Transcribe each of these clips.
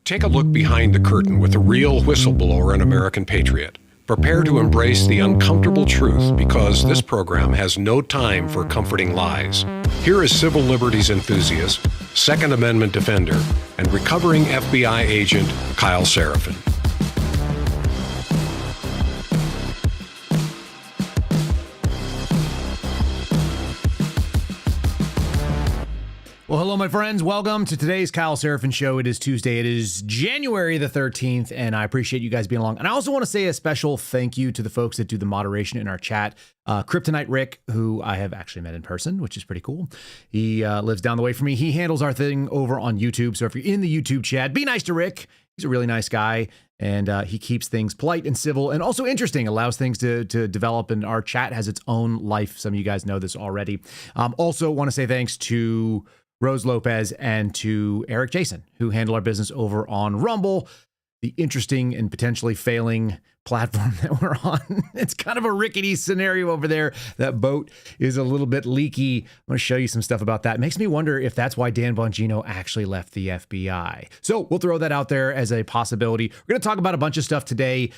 Take a look behind the curtain with a real whistleblower and American patriot. Prepare to embrace the uncomfortable truth because this program has no time for comforting lies. Here is civil liberties enthusiast, Second Amendment defender, and recovering FBI agent Kyle Seraphin. Well, hello, my friends. Welcome to today's Kyle Seraphin Show. It is Tuesday. It is January the 13th, and I appreciate you guys being along. And I also want to say a special thank you to the folks that do the moderation in our chat. Kryptonite Rick, who I have actually met in person, which is pretty cool. He lives down the way from me. He handles our thing over on YouTube. So if you're in the YouTube chat, be nice to Rick. He's a really nice guy, and he keeps things polite and civil and also interesting, allows things to develop, and our chat has its own life. Some of you guys know this already. Also want to say thanks to Rose Lopez and to Eric Jason, who handle our business over on Rumble, the interesting and potentially failing platform that we're on. It's kind of a rickety scenario over there. That boat is a little bit leaky. I'm going to show you some stuff about that. It makes me wonder if that's why Dan Bongino actually left the FBI. So we'll throw that out there as a possibility. We're going to talk about a bunch of stuff today.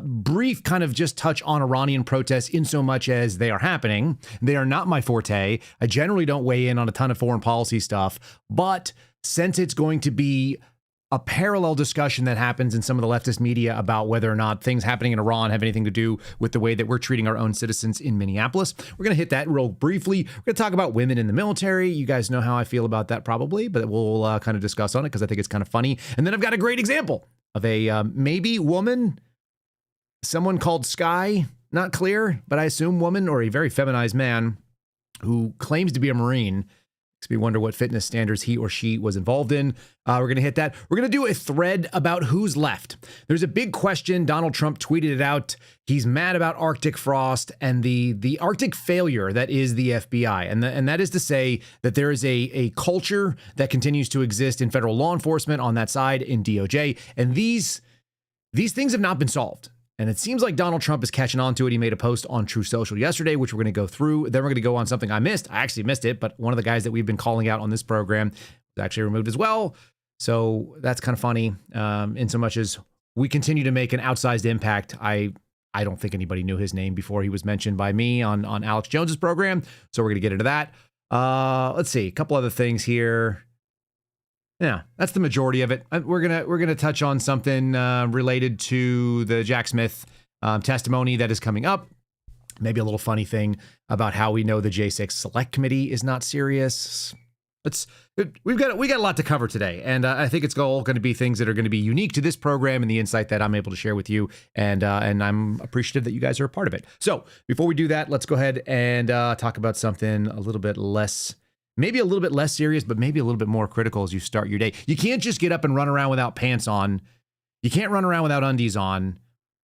Brief kind of just touch on Iranian protests in so much as they are happening. They are not my forte. I generally don't weigh in on a ton of foreign policy stuff, but since it's going to be a parallel discussion that happens in some of the leftist media about whether or not things happening in Iran have anything to do with the way that we're treating our own citizens in Minneapolis. We're going to hit that real briefly. We're going to talk about women in the military. You guys know how I feel about that probably, but we'll kind of discuss on it because I think it's kind of funny. And then I've got a great example of a maybe woman, someone called Sky, not clear, but I assume woman or a very feminized man who claims to be a Marine. Makes me wonder what fitness standards he or she was involved in. We're going to hit that. We're going to do a thread about who's left. There's a big question. Donald Trump tweeted it out. He's mad about Arctic frost and the Arctic failure that is the FBI. And that is to say that there is a culture that continues to exist in federal law enforcement on that side in DOJ. And these things have not been solved. And it seems like Donald Trump is catching on to it. He made a post on True Social yesterday, which we're going to go through. Then we're going to go on something I missed. I actually missed it, but one of the guys that we've been calling out on this program was actually removed as well. So that's kind of funny in so much as we continue to make an outsized impact. I don't think anybody knew his name before he was mentioned by me on Alex Jones's program. So we're going to get into that. Let's see, a couple other things here. Yeah, that's the majority of it. We're gonna touch on something related to the Jack Smith testimony that is coming up. Maybe a little funny thing about how we know the J6 Select Committee is not serious. We got a lot to cover today, and I think it's all going to be things that are going to be unique to this program and the insight that I'm able to share with you. And I'm appreciative that you guys are a part of it. So before we do that, let's go ahead and talk about something a little bit less. Maybe a little bit less serious, but maybe a little bit more critical as you start your day. You can't just get up and run around without pants on. You can't run around without undies on,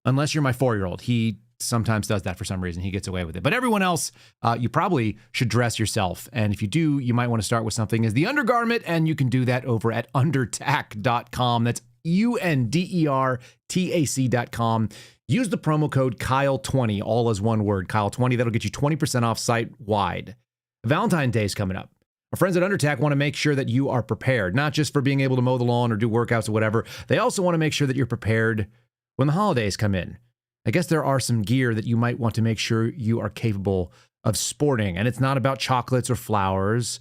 unless you're my 4-year-old. He sometimes does that for some reason. He gets away with it. But everyone else, you probably should dress yourself. And if you do, you might want to start with something as the undergarment, and you can do that over at undertac.com. That's UNDERTAC.com. Use the promo code Kyle20, all as one word, Kyle20. That'll get you 20% off site-wide. Valentine's Day is coming up. Our friends at Undertac want to make sure that you are prepared, not just for being able to mow the lawn or do workouts or whatever. They also want to make sure that you're prepared when the holidays come in. I guess there are some gear that you might want to make sure you are capable of sporting. And it's not about chocolates or flowers.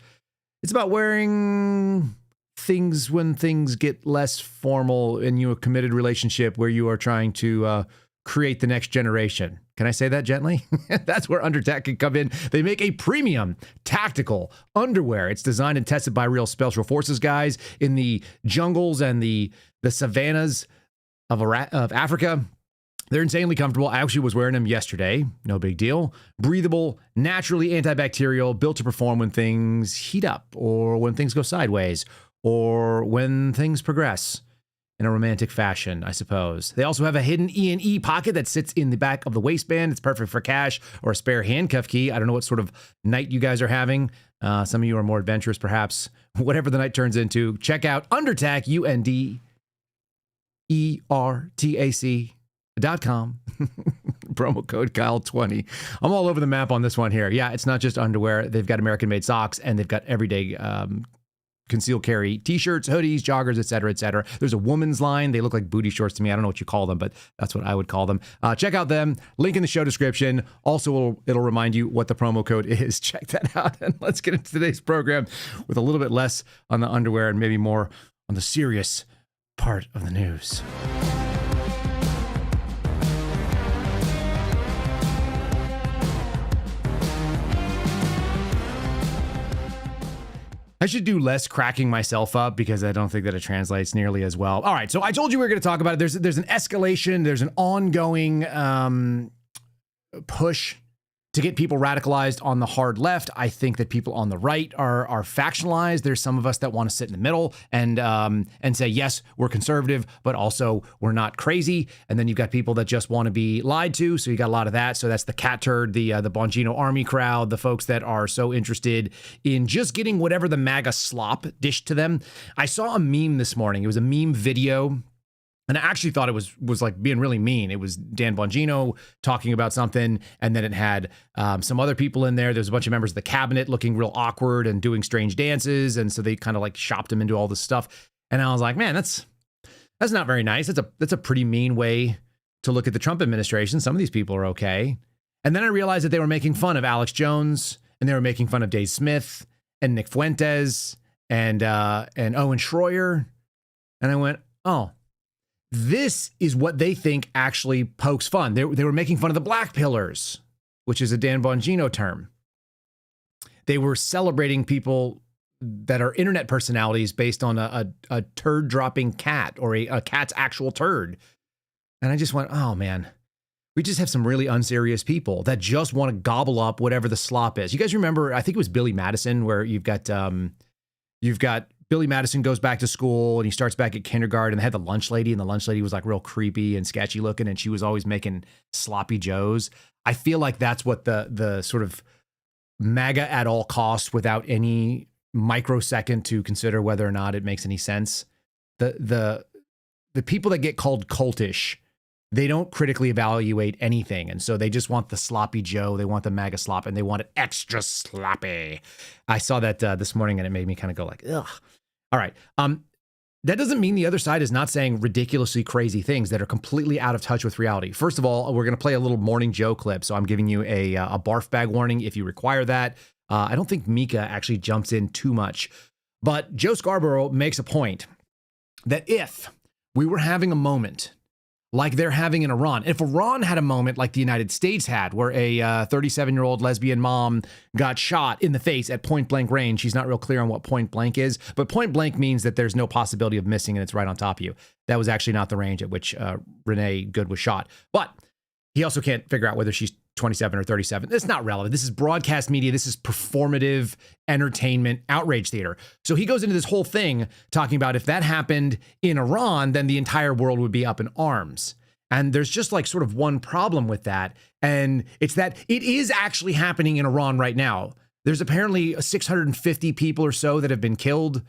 It's about wearing things when things get less formal in your committed relationship where you are trying to create the next generation. Can I say that gently? That's where Undertac can come in. They make a premium tactical underwear. It's designed and tested by real Special Forces guys in the jungles and the savannas of Africa. They're insanely comfortable. I actually was wearing them yesterday. No big deal. Breathable, naturally antibacterial, built to perform when things heat up or when things go sideways or when things progress in a romantic fashion, I suppose. They also have a hidden E&E pocket that sits in the back of the waistband. It's perfect for cash or a spare handcuff key. I don't know what sort of night you guys are having. Some of you are more adventurous, perhaps. Whatever the night turns into, check out Undertac, UNDERTAC.com. Promo code Kyle20. I'm all over the map on this one here. Yeah, it's not just underwear. They've got American-made socks, and they've got everyday concealed carry t-shirts, hoodies, joggers, et cetera, et cetera. There's a woman's line. They look like booty shorts to me. I don't know what you call them, but that's what I would call them. Check out them. Link in the show description. Also, it'll remind you what the promo code is. Check that out. And let's get into today's program with a little bit less on the underwear and maybe more on the serious part of the news. I should do less cracking myself up because I don't think that it translates nearly as well. All right, so I told you we were going to talk about it. There's an escalation. There's an ongoing push to get people radicalized on the hard left. I think that people on the right are factionalized. There's some of us that want to sit in the middle and say, yes, we're conservative, but also we're not crazy. And then you've got people that just want to be lied to. So you got a lot of that. So that's the cat turd, the Bongino army crowd, the folks that are so interested in just getting whatever the MAGA slop dished to them. I saw a meme this morning. It was a meme video. And I actually thought it was like being really mean. It was Dan Bongino talking about something, and then it had some other people in there. There's a bunch of members of the cabinet looking real awkward and doing strange dances, and so they kind of like shopped him into all this stuff. And I was like, man, that's not very nice. That's a pretty mean way to look at the Trump administration. Some of these people are okay. And then I realized that they were making fun of Alex Jones, and they were making fun of Dave Smith and Nick Fuentes and Owen Schroyer. And I went, oh. This is what they think actually pokes fun. They were making fun of the black pillars, which is a Dan Bongino term. They were celebrating people that are internet personalities based on a turd-dropping cat or a cat's actual turd. And I just went, oh, man, we just have some really unserious people that just want to gobble up whatever the slop is. You guys remember, I think it was Billy Madison, where you've got Billy Madison goes back to school and he starts back at kindergarten, and they had the lunch lady, and the lunch lady was like real creepy and sketchy looking, and she was always making sloppy joes. I feel like that's what the sort of MAGA at all costs without any microsecond to consider whether or not it makes any sense. The people that get called cultish, they don't critically evaluate anything. And so they just want the sloppy Joe. They want the MAGA slop, and they want it extra sloppy. I saw that this morning, and it made me kind of go like, ugh. All right. That doesn't mean the other side is not saying ridiculously crazy things that are completely out of touch with reality. First of all, we're going to play a little Morning Joe clip. So I'm giving you a barf bag warning if you require that. I don't think Mika actually jumps in too much. But Joe Scarborough makes a point that if we were having a moment like they're having in Iran. If Iran had a moment like the United States had, where a 37-year-old lesbian mom got shot in the face at point blank range, she's not real clear on what point blank is, but point blank means that there's no possibility of missing and it's right on top of you. That was actually not the range at which Renee Good was shot. But he also can't figure out whether she's 27 or 37. It's not relevant. This is broadcast media. This is performative entertainment, outrage theater. So he goes into this whole thing talking about if that happened in Iran, then the entire world would be up in arms. And there's just like sort of one problem with that. And it's that it is actually happening in Iran right now. There's apparently 650 people or so that have been killed.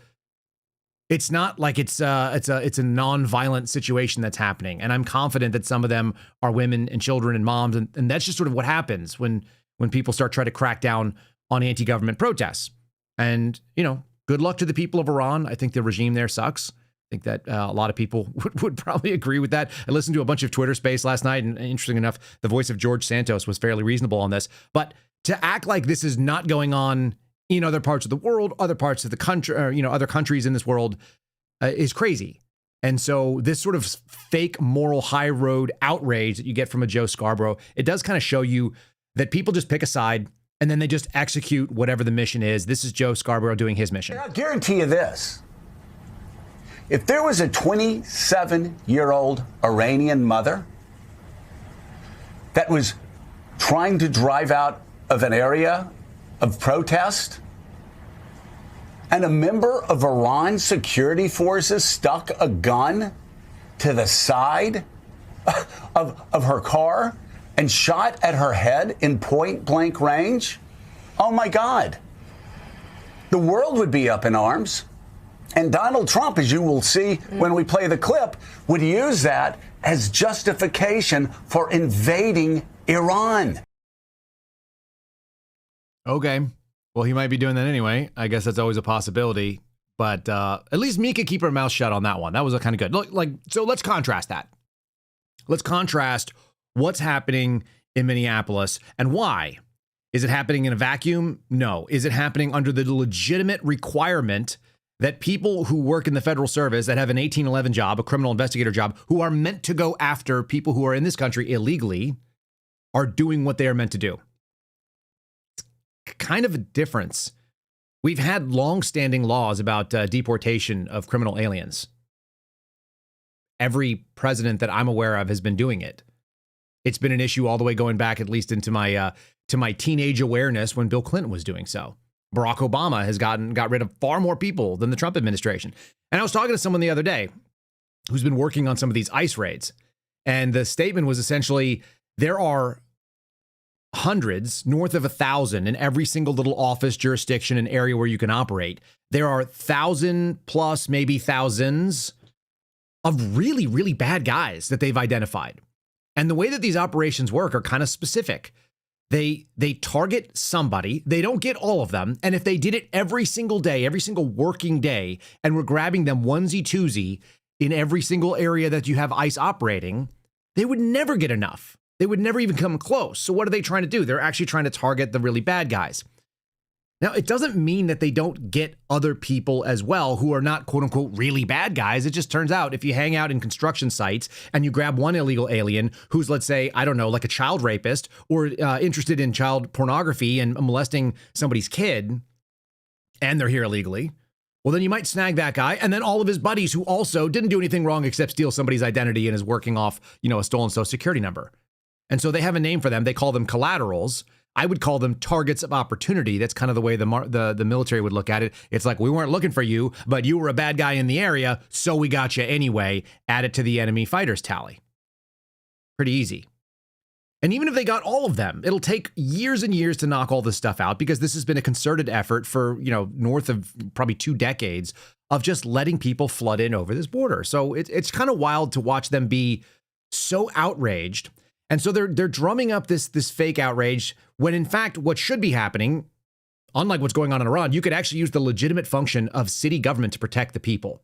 It's not like it's a non-violent situation that's happening. And I'm confident that some of them are women and children and moms. And that's just sort of what happens when people start trying to crack down on anti-government protests. And, you know, good luck to the people of Iran. I think the regime there sucks. I think that a lot of people would probably agree with that. I listened to a bunch of Twitter space last night, and interesting enough, the voice of George Santos was fairly reasonable on this. But to act like this is not going on in other parts of the world, other parts of the country, or, you know, other countries in this world is crazy. And so this sort of fake moral high road outrage that you get from a Joe Scarborough, it does kind of show you that people just pick a side and then they just execute whatever the mission is. This is Joe Scarborough doing his mission. I'll guarantee you this. If there was a 27-year-old Iranian mother that was trying to drive out of an area of protest, and a member of Iran's security forces stuck a gun to the side of her car and shot at her head in point blank range, oh my God, the world would be up in arms. And Donald Trump, as you will see when we play the clip, would use that as justification for invading Iran. Okay. Well, he might be doing that anyway. I guess that's always a possibility. But at least Mika keep her mouth shut on that one. That was kind of good. Look, so let's contrast that. Let's contrast what's happening in Minneapolis and why. Is it happening in a vacuum? No. Is it happening under the legitimate requirement that people who work in the federal service that have an 1811 job, a criminal investigator job, who are meant to go after people who are in this country illegally, are doing what they are meant to do? It's kind of a difference. We've had long-standing laws about deportation of criminal aliens. Every president that I'm aware of has been doing it. It's been an issue all the way going back at least into my teenage awareness when Bill Clinton was doing so. Barack Obama has got rid of far more people than the Trump administration. And I was talking to someone the other day who's been working on some of these ICE raids. And the statement was essentially, there are hundreds, north of 1,000 in every single little office, jurisdiction, and area where you can operate. There are 1,000 plus, maybe thousands of really, really bad guys that they've identified. And the way that these operations work are kind of specific. They target somebody. They don't get all of them. And if they did it every single day, every single working day, and we're grabbing them onesie twosie in every single area that you have ICE operating, they would never get enough. They would never even come close. So what are they trying to do? They're actually trying to target the really bad guys. Now, it doesn't mean that they don't get other people as well who are not, quote unquote, really bad guys. It just turns out if you hang out in construction sites and you grab one illegal alien who's, let's say, I don't know, like a child rapist or interested in child pornography and molesting somebody's kid, and they're here illegally, well, then you might snag that guy and then all of his buddies who also didn't do anything wrong except steal somebody's identity and is working off, a stolen social security number. And so they have a name for them. They call them collaterals. I would call them targets of opportunity. That's kind of the way the military would look at it. It's like, we weren't looking for you, but you were a bad guy in the area, so we got you anyway. Add it to the enemy fighters tally. Pretty easy. And even if they got all of them, it'll take years and years to knock all this stuff out, because this has been a concerted effort for, north of probably 2 decades of just letting people flood in over this border. So it's kind of wild to watch them be so outraged. And so they're drumming up this fake outrage when, in fact, what should be happening, unlike what's going on in Iran, you could actually use the legitimate function of city government to protect the people.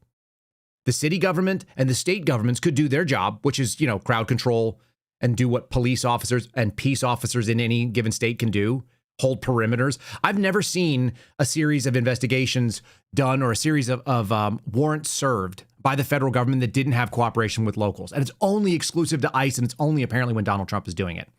The city government and the state governments could do their job, which is, crowd control and do what police officers and peace officers in any given state can do, hold perimeters. I've never seen a series of investigations done or a series of warrants served by the federal government that didn't have cooperation with locals. And it's only exclusive to ICE, and it's only apparently when Donald Trump is doing it.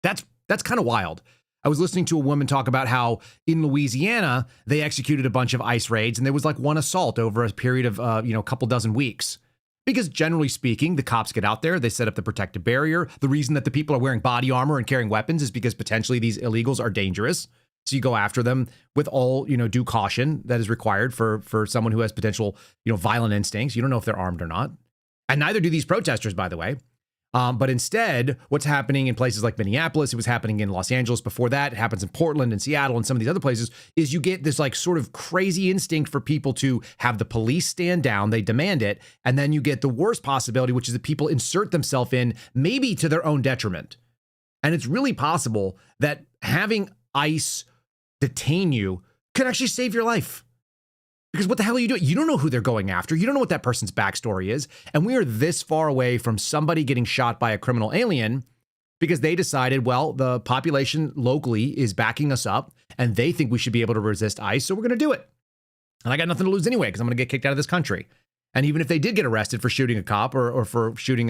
That's kind of wild. I was listening to a woman talk about how in Louisiana, they executed a bunch of ICE raids, and there was like one assault over a period of, a couple dozen weeks. Because generally speaking, the cops get out there, they set up the protective barrier. The reason that the people are wearing body armor and carrying weapons is because potentially these illegals are dangerous. So you go after them with all, due caution that is required for someone who has potential, violent instincts. You don't know if they're armed or not. And neither do these protesters, by the way. But instead, what's happening in places like Minneapolis, it was happening in Los Angeles before that, it happens in Portland and Seattle and some of these other places, is you get this like sort of crazy instinct for people to have the police stand down, they demand it, and then you get the worst possibility, which is that people insert themselves in, maybe to their own detriment. And it's really possible that having ICE detain you could actually save your life. Because what the hell are you doing? You don't know who they're going after. You don't know what that person's backstory is. And we are this far away from somebody getting shot by a criminal alien because they decided, well, the population locally is backing us up and they think we should be able to resist ICE, so we're going to do it. And I got nothing to lose anyway because I'm going to get kicked out of this country. And even if they did get arrested for shooting a cop or for shooting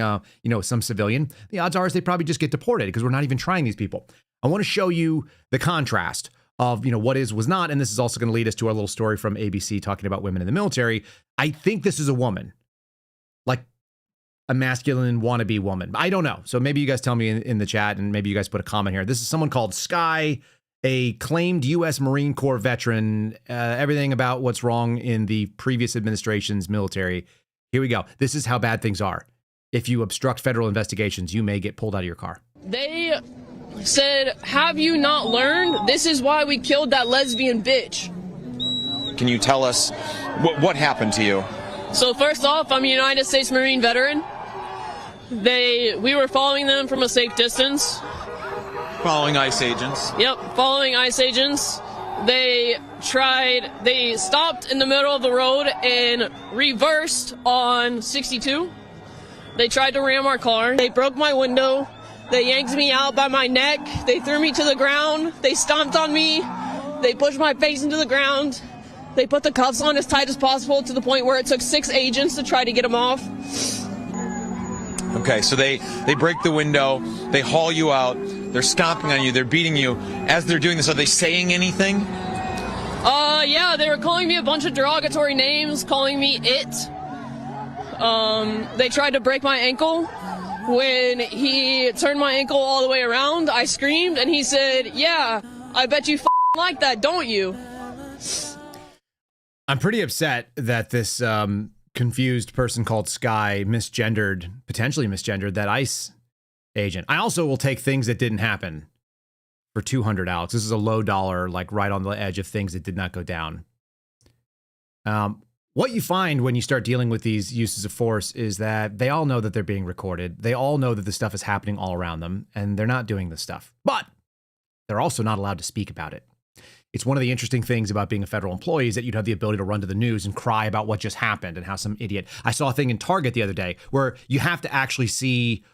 some civilian, the odds are is they probably just get deported because we're not even trying these people. I want to show you the contrast of, what is, was not. And this is also going to lead us to our little story from ABC talking about women in the military. I think this is a woman, like a masculine wannabe woman. I don't know. So maybe you guys tell me in the chat, and maybe you guys put a comment here. This is someone called Sky, a claimed U.S. Marine Corps veteran, everything about what's wrong in the previous administration's military. Here we go. This is how bad things are. If you obstruct federal investigations, you may get pulled out of your car. They said, have you not learned? This is why we killed that lesbian bitch. Can you tell us what happened to you? So first off, I'm a United States Marine veteran. We were following them from a safe distance. Following ICE agents? Yep, following ICE agents. They stopped in the middle of the road and reversed on 62. They tried to ram our car. They broke my window. They yanked me out by my neck. They threw me to the ground. They stomped on me. They pushed my face into the ground. They put the cuffs on as tight as possible to the point where it took 6 agents to try to get them off. Okay, so they break the window, they haul you out, they're stomping on you, they're beating you. As they're doing this, are they saying anything? Yeah, they were calling me a bunch of derogatory names, calling me it. They tried to break my ankle. When he turned my ankle all the way around, I screamed, and he said, "Yeah, I bet you like that, don't you?" I'm pretty upset that this confused person called Sky potentially misgendered that ICE agent. I also will take things that didn't happen for $200, Alex. This is a low dollar, like right on the edge of things that did not go down. What you find when you start dealing with these uses of force is that they all know that they're being recorded. They all know that this stuff is happening all around them, and they're not doing this stuff. But they're also not allowed to speak about it. It's one of the interesting things about being a federal employee is that you'd have the ability to run to the news and cry about what just happened and how some idiot. I saw a thing in Target the other day where you have to actually see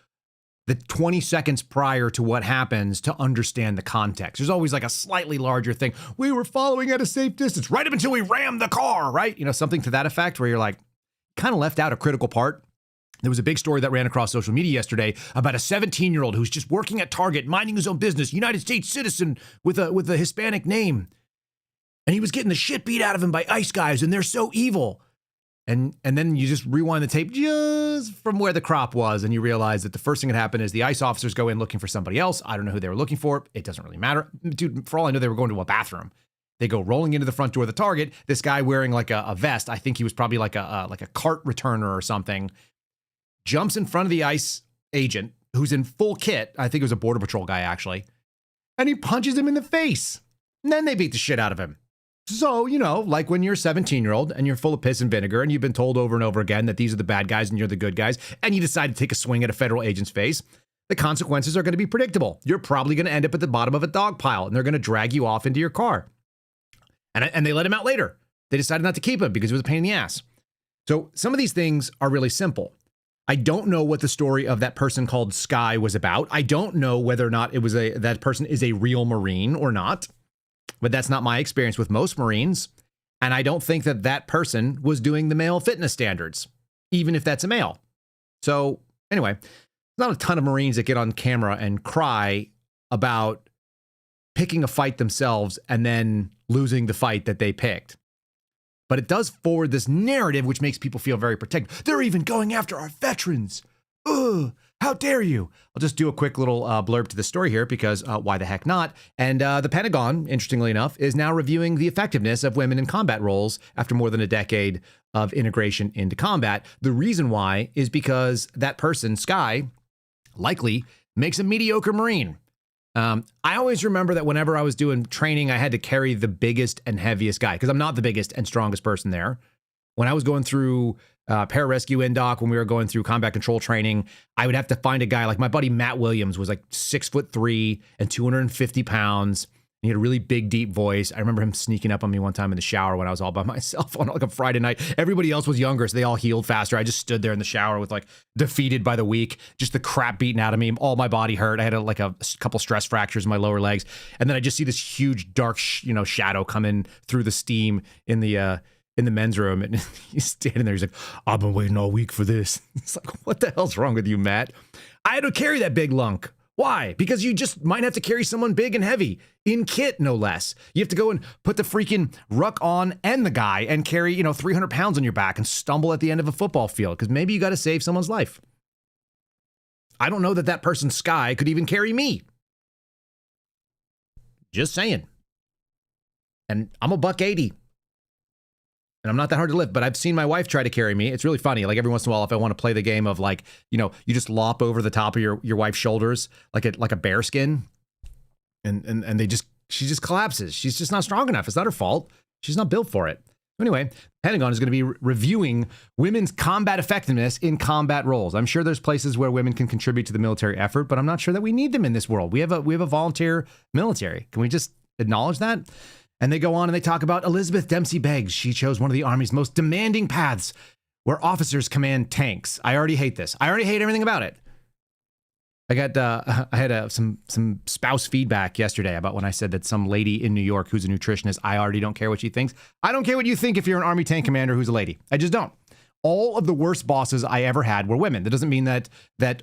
the 20 seconds prior to what happens to understand the context. There's always like a slightly larger thing. We were following at a safe distance right up until we rammed the car, right? You know, something to that effect where you're like, kind of left out a critical part. There was a big story that ran across social media yesterday about a 17-year-old who's just working at Target, minding his own business, United States citizen with a Hispanic name. And he was getting the shit beat out of him by ICE guys, and they're so evil. And then you just rewind the tape just from where the crop was, and you realize that the first thing that happened is the ICE officers go in looking for somebody else. I don't know who they were looking for. It doesn't really matter. Dude, for all I know, they were going to a bathroom. They go rolling into the front door of the Target. This guy wearing like a vest, I think he was probably like a cart returner or something, jumps in front of the ICE agent, who's in full kit. I think it was a Border Patrol guy, actually. And he punches him in the face. And then they beat the shit out of him. So, you know, like when you're a 17-year-old and you're full of piss and vinegar and you've been told over and over again that these are the bad guys and you're the good guys, and you decide to take a swing at a federal agent's face, the consequences are going to be predictable. You're probably going to end up at the bottom of a dog pile, and they're going to drag you off into your car. And they let him out later. They decided not to keep him because it was a pain in the ass. So some of these things are really simple. I don't know what the story of that person called Sky was about. I don't know whether or not it was that person is a real Marine or not, but that's not my experience with most Marines. And I don't think that that person was doing the male fitness standards, even if that's a male. So anyway, there's not a ton of Marines that get on camera and cry about picking a fight themselves and then losing the fight that they picked. But it does forward this narrative, which makes people feel very protected. They're even going after our veterans. Ugh, how dare you? I'll just do a quick little blurb to the story here because why the heck not? And the Pentagon, interestingly enough, is now reviewing the effectiveness of women in combat roles after more than a decade of integration into combat. The reason why is because that person, Sky, likely makes a mediocre Marine. I always remember that whenever I was doing training, I had to carry the biggest and heaviest guy because I'm not the biggest and strongest person there. When I was going through pararescue indoc, when we were going through combat control training, I would have to find a guy like my buddy Matt Williams was like 6'3" and 250 pounds. He had a really big, deep voice. I remember him sneaking up on me one time in the shower when I was all by myself on like a Friday night. Everybody else was younger, so they all healed faster. I just stood there in the shower with like defeated by the week, just the crap beaten out of me. All my body hurt. I had a couple stress fractures in my lower legs. And then I just see this huge dark, shadow come in through the steam in the men's room. And he's standing there. He's like, I've been waiting all week for this. It's like, what the hell's wrong with you, Matt? I had to carry that big lunk. Why? Because you just might have to carry someone big and heavy, in kit, no less. You have to go and put the freaking ruck on and the guy and carry, 300 pounds on your back and stumble at the end of a football field because maybe you got to save someone's life. I don't know that person, Sky, could even carry me. Just saying. And I'm a $180. And I'm not that hard to lift, but I've seen my wife try to carry me. It's really funny. Like every once in a while, if I want to play the game of like, you just lop over the top of your wife's shoulders like a bear skin, and she just collapses. She's just not strong enough. It's not her fault. She's not built for it. Anyway, Pentagon is going to be reviewing women's combat effectiveness in combat roles. I'm sure there's places where women can contribute to the military effort, but I'm not sure that we need them in this world. We have a volunteer military. Can we just acknowledge that? And they go on and they talk about Elizabeth Dempsey Beggs. She chose one of the Army's most demanding paths where officers command tanks. I already hate this. I already hate everything about it. I had some spouse feedback yesterday about when I said that some lady in New York who's a nutritionist, I already don't care what she thinks. I don't care what you think if you're an Army tank commander who's a lady. I just don't. All of the worst bosses I ever had were women. That doesn't mean that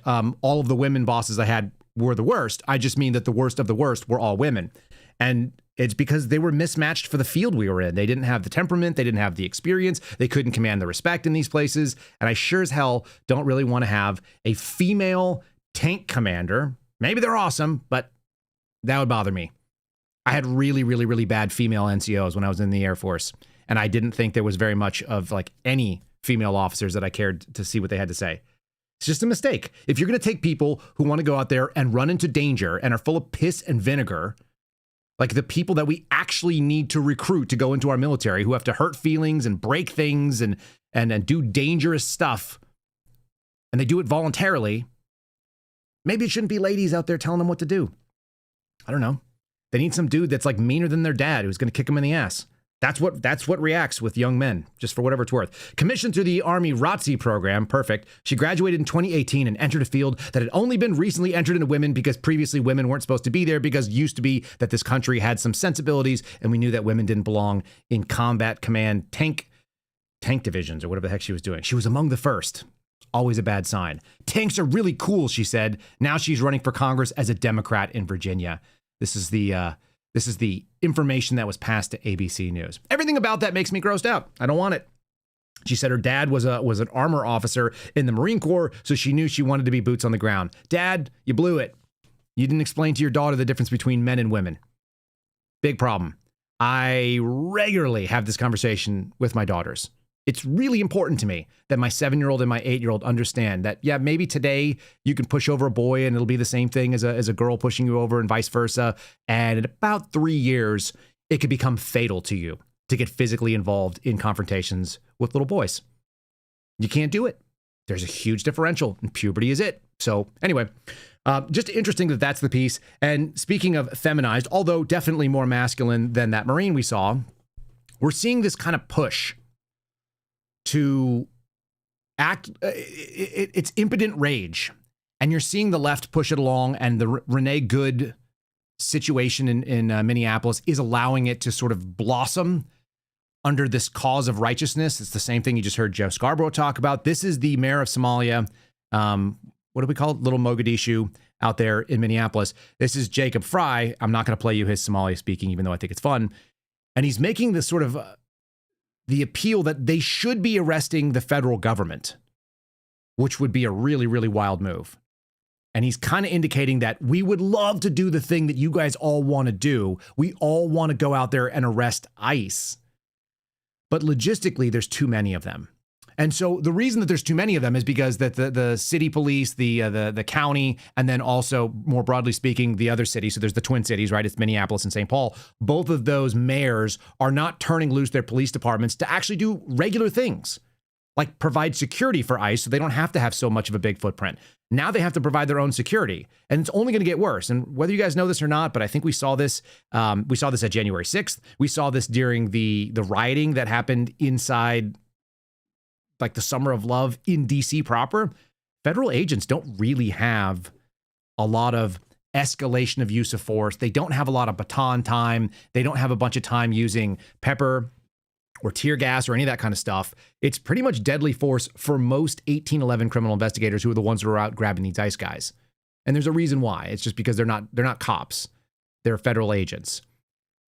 all of the women bosses I had were the worst. I just mean that the worst of the worst were all women. And it's because they were mismatched for the field we were in. They didn't have the temperament. They didn't have the experience. They couldn't command the respect in these places. And I sure as hell don't really want to have a female tank commander. Maybe they're awesome, but that would bother me. I had really, really, really bad female NCOs when I was in the Air Force. And I didn't think there was very much of like any female officers that I cared to see what they had to say. It's just a mistake. If you're going to take people who want to go out there and run into danger and are full of piss and vinegar, like the people that we actually need to recruit to go into our military, who have to hurt feelings and break things and do dangerous stuff, and they do it voluntarily, maybe it shouldn't be ladies out there telling them what to do. I don't know. They need some dude that's like meaner than their dad who's going to kick them in the ass. That's what reacts with young men, just for whatever it's worth. Commissioned through the Army ROTC program, perfect. She graduated in 2018 and entered a field that had only been recently entered into women because previously women weren't supposed to be there because it used to be that this country had some sensibilities and we knew that women didn't belong in combat command tank divisions or whatever the heck she was doing. She was among the first. Always a bad sign. Tanks are really cool, she said. Now she's running for Congress as a Democrat in Virginia. This is the information that was passed to ABC News. Everything about that makes me grossed out. I don't want it. She said her dad was an armor officer in the Marine Corps, so she knew she wanted to be boots on the ground. Dad, you blew it. You didn't explain to your daughter the difference between men and women. Big problem. I regularly have this conversation with my daughters. It's really important to me that my 7-year-old and my 8-year-old understand that, yeah, maybe today you can push over a boy and it'll be the same thing as a girl pushing you over and vice versa. And in about 3 years, it could become fatal to you to get physically involved in confrontations with little boys. You can't do it. There's a huge differential, and puberty is it. So anyway, just interesting that that's the piece. And speaking of feminized, although definitely more masculine than that Marine we saw, we're seeing this kind of push to act, it's impotent rage. And you're seeing the left push it along, and the Renee Good situation in Minneapolis is allowing it to sort of blossom under this cause of righteousness. It's the same thing you just heard Joe Scarborough talk about. This is the mayor of Somalia. What do we call it? Little Mogadishu out there in Minneapolis. This is Jacob Fry. I'm not going to play you his Somali speaking, even though I think it's fun. And he's making this sort of the appeal that they should be arresting the federal government, which would be a really, really wild move. And he's kind of indicating that we would love to do the thing that you guys all want to do. We all want to go out there and arrest ICE. But logistically, there's too many of them. And so the reason that there's too many of them is because that the city police, the county, and then also more broadly speaking, the other cities. So there's the Twin Cities, right? It's Minneapolis and St. Paul. Both of those mayors are not turning loose their police departments to actually do regular things, like provide security for ICE so they don't have to have so much of a big footprint. Now they have to provide their own security, and it's only going to get worse. And whether you guys know this or not, but I think we saw this at January 6th. We saw this during the rioting that happened inside like the Summer of Love in DC proper. Federal agents don't really have a lot of escalation of use of force. They don't have a lot of baton time. They don't have a bunch of time using pepper or tear gas or any of that kind of stuff. It's pretty much deadly force for most 1811 criminal investigators who are the ones who are out grabbing these ICE guys. And there's a reason why. It's just because they're not cops. They're federal agents.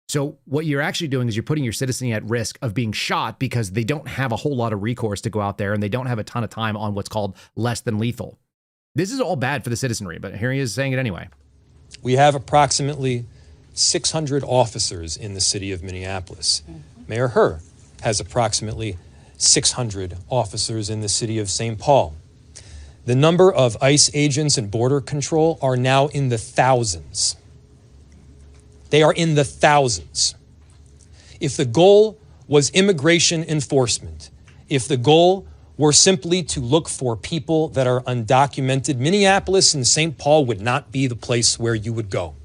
So what you're actually doing is you're putting your citizenry at risk of being shot because they don't have a whole lot of recourse to go out there, and they don't have a ton of time on what's called less than lethal. This is all bad for the citizenry, but here he is saying it anyway. We have approximately 600 officers in the city of Minneapolis. Mayor Herr has approximately 600 officers in the city of St. Paul. The number of ICE agents and border control are now in the thousands. They are in the thousands. If the goal was immigration enforcement, if the goal were simply to look for people that are undocumented, Minneapolis and St. Paul would not be the place where you would go.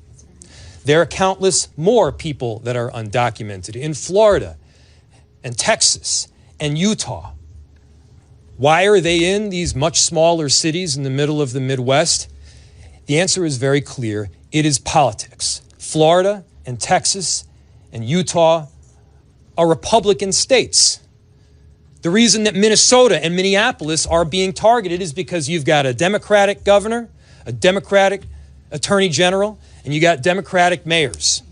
There are countless more people that are undocumented in Florida and Texas and Utah. Why are they in these much smaller cities in the middle of the Midwest? The answer is very clear. It is politics. Florida and Texas and Utah are Republican states. The reason that Minnesota and Minneapolis are being targeted is because you've got a Democratic governor, a Democratic attorney general, and you got Democratic mayors.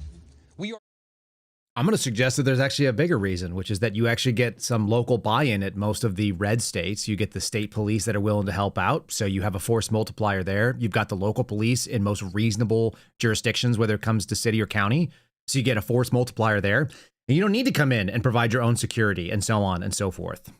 I'm going to suggest that there's actually a bigger reason, which is that you actually get some local buy-in at most of the red states. You get the state police that are willing to help out. So you have a force multiplier there. You've got the local police in most reasonable jurisdictions, whether it comes to city or county. So you get a force multiplier there. And you don't need to come in and provide your own security and so on and so forth.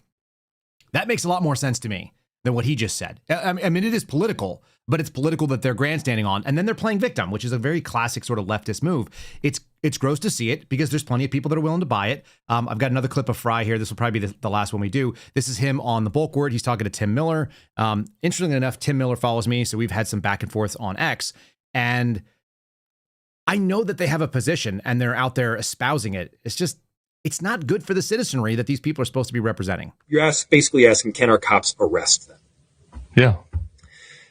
That makes a lot more sense to me than what he just said. I mean, it is political, but it's political that they're grandstanding on. And then they're playing victim, which is a very classic sort of leftist move. It's gross to see it because there's plenty of people that are willing to buy it. I've got another clip of Fry here. This will probably be the last one we do. This is him on the bulk word. He's talking to Tim Miller. Interestingly enough, Tim Miller follows me. So we've had some back and forth on X. And I know that they have a position and they're out there espousing it. It's not good for the citizenry that these people are supposed to be representing. You're basically asking, can our cops arrest them? Yeah.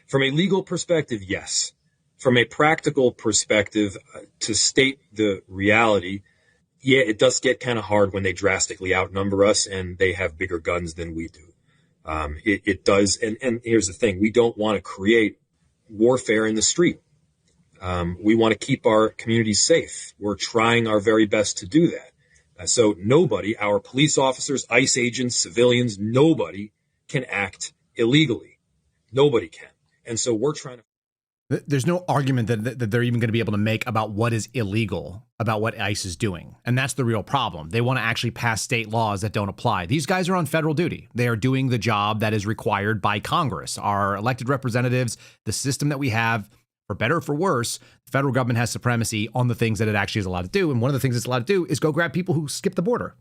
From a legal perspective, yes. From a practical perspective, to state the reality, yeah, it does get kind of hard when they drastically outnumber us and they have bigger guns than we do. It does. And here's the thing. We don't want to create warfare in the street. We want to keep our communities safe. We're trying our very best to do that. So nobody, our police officers, ICE agents, civilians, nobody can act illegally. Nobody can. And so we're trying to. There's no argument that they're even going to be able to make about what is illegal, about what ICE is doing. And that's the real problem. They want to actually pass state laws that don't apply. These guys are on federal duty. They are doing the job that is required by Congress, our elected representatives, the system that we have. For better or for worse, the federal government has supremacy on the things that it actually is allowed to do. And one of the things it's allowed to do is go grab people who skip the border.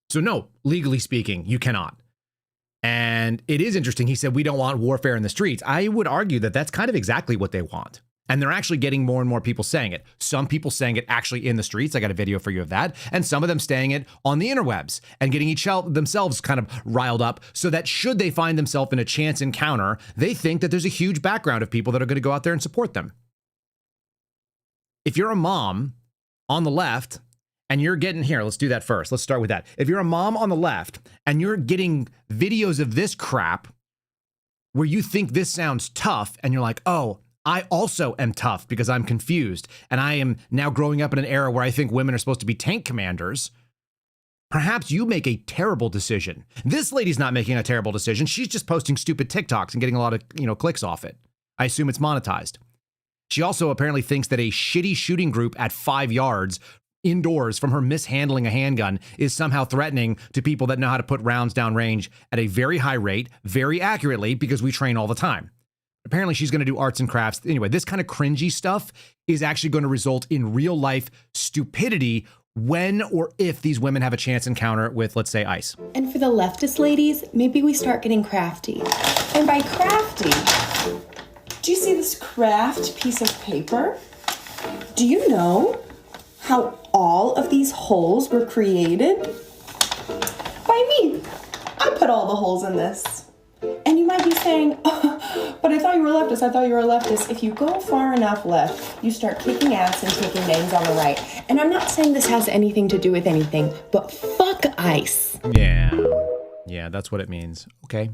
So no, legally speaking, you cannot. And it is interesting. He said, we don't want warfare in the streets. I would argue that that's kind of exactly what they want. And they're actually getting more and more people saying it. Some people saying it actually in the streets. I got a video for you of that. And some of them saying it on the interwebs and getting themselves kind of riled up so that should they find themselves in a chance encounter, they think that there's a huge background of people that are going to go out there and support them. If you're a mom on the left and you're getting here, let's do that first. Let's start with that. If you're a mom on the left and you're getting videos of this crap where you think this sounds tough and you're like, oh, I also am tough because I'm confused and I am now growing up in an era where I think women are supposed to be tank commanders. Perhaps you make a terrible decision. This lady's not making a terrible decision. She's just posting stupid TikToks and getting a lot of, clicks off it. I assume it's monetized. She also apparently thinks that a shitty shooting group at 5 yards indoors from her mishandling a handgun is somehow threatening to people that know how to put rounds down range at a very high rate, very accurately, because we train all the time. Apparently she's going to do arts and crafts. Anyway, this kind of cringy stuff is actually going to result in real life stupidity when or if these women have a chance encounter with, let's say, ICE. And for the leftist ladies, maybe we start getting crafty. And by crafty, do you see this craft piece of paper? Do you know how all of these holes were created? By me. I put all the holes in this. And you might be saying, oh, but I thought you were a leftist. I thought you were a leftist. If you go far enough left, you start kicking ass and taking names on the right. And I'm not saying this has anything to do with anything, but fuck ICE. Yeah, that's what it means. Okay.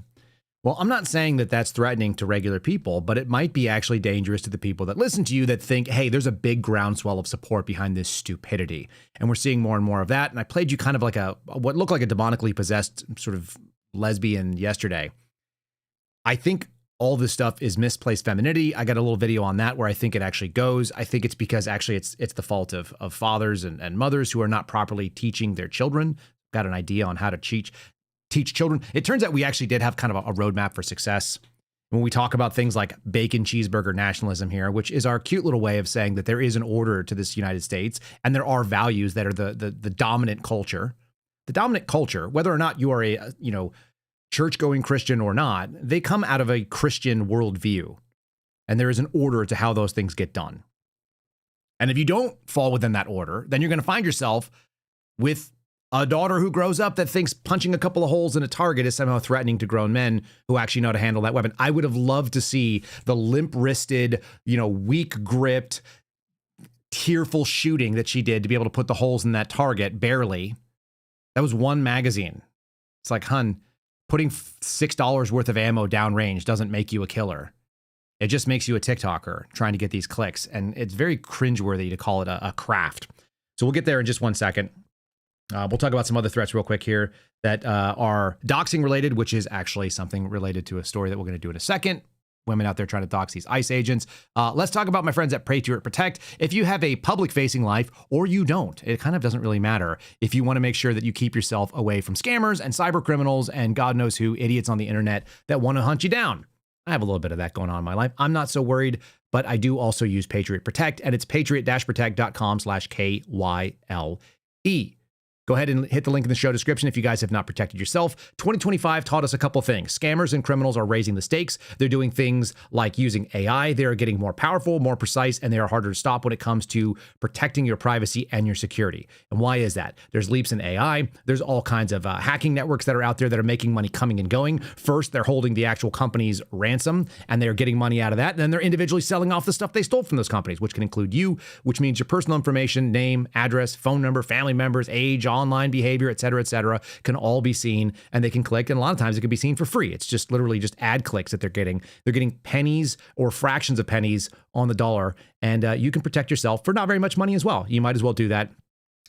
Well, I'm not saying that that's threatening to regular people, but it might be actually dangerous to the people that listen to you that think, hey, there's a big groundswell of support behind this stupidity. And we're seeing more and more of that. And I played you kind of like what looked like a demonically possessed sort of lesbian yesterday. I think all this stuff is misplaced femininity. I got a little video on that where I think it actually goes. I think it's because actually it's the fault of fathers and mothers who are not properly teaching their children. Got an idea on how to teach children. It turns out we actually did have kind of a roadmap for success. When we talk about things like bacon cheeseburger nationalism here, which is our cute little way of saying that there is an order to this United States and there are values that are the dominant culture. The dominant culture, whether or not you are a, church-going Christian or not, they come out of a Christian worldview. And there is an order to how those things get done. And if you don't fall within that order, then you're going to find yourself with a daughter who grows up that thinks punching a couple of holes in a target is somehow threatening to grown men who actually know how to handle that weapon. I would have loved to see the limp-wristed, weak-gripped, tearful shooting that she did to be able to put the holes in that target, barely. That was one magazine. It's like, hun, putting $6 worth of ammo downrange doesn't make you a killer. It just makes you a TikToker trying to get these clicks. And it's very cringeworthy to call it a craft. So we'll get there in just one second. We'll talk about some other threats real quick here that are doxing related, which is actually something related to a story that we're going to do in a second. Women out there trying to dox these ICE agents. Let's talk about my friends at Patriot Protect. If you have a public-facing life or you don't, it kind of doesn't really matter. If you want to make sure that you keep yourself away from scammers and cyber criminals and God knows who, idiots on the internet that want to hunt you down. I have a little bit of that going on in my life. I'm not so worried, but I do also use Patriot Protect, and it's patriot-protect.com/KYLE. Go ahead and hit the link in the show description if you guys have not protected yourself. 2025 taught us a couple things. Scammers and criminals are raising the stakes. They're doing things like using AI. They are getting more powerful, more precise, and they are harder to stop when it comes to protecting your privacy and your security. And why is that? There's leaps in AI. There's all kinds of hacking networks that are out there that are making money coming and going. First, they're holding the actual company's ransom, and they're getting money out of that. And then they're individually selling off the stuff they stole from those companies, which can include you, which means your personal information, name, address, phone number, family members, age, online behavior, et cetera, can all be seen, and they can click. And a lot of times it can be seen for free. It's just literally just ad clicks that they're getting. They're getting pennies or fractions of pennies on the dollar. And you can protect yourself for not very much money as well. You might as well do that.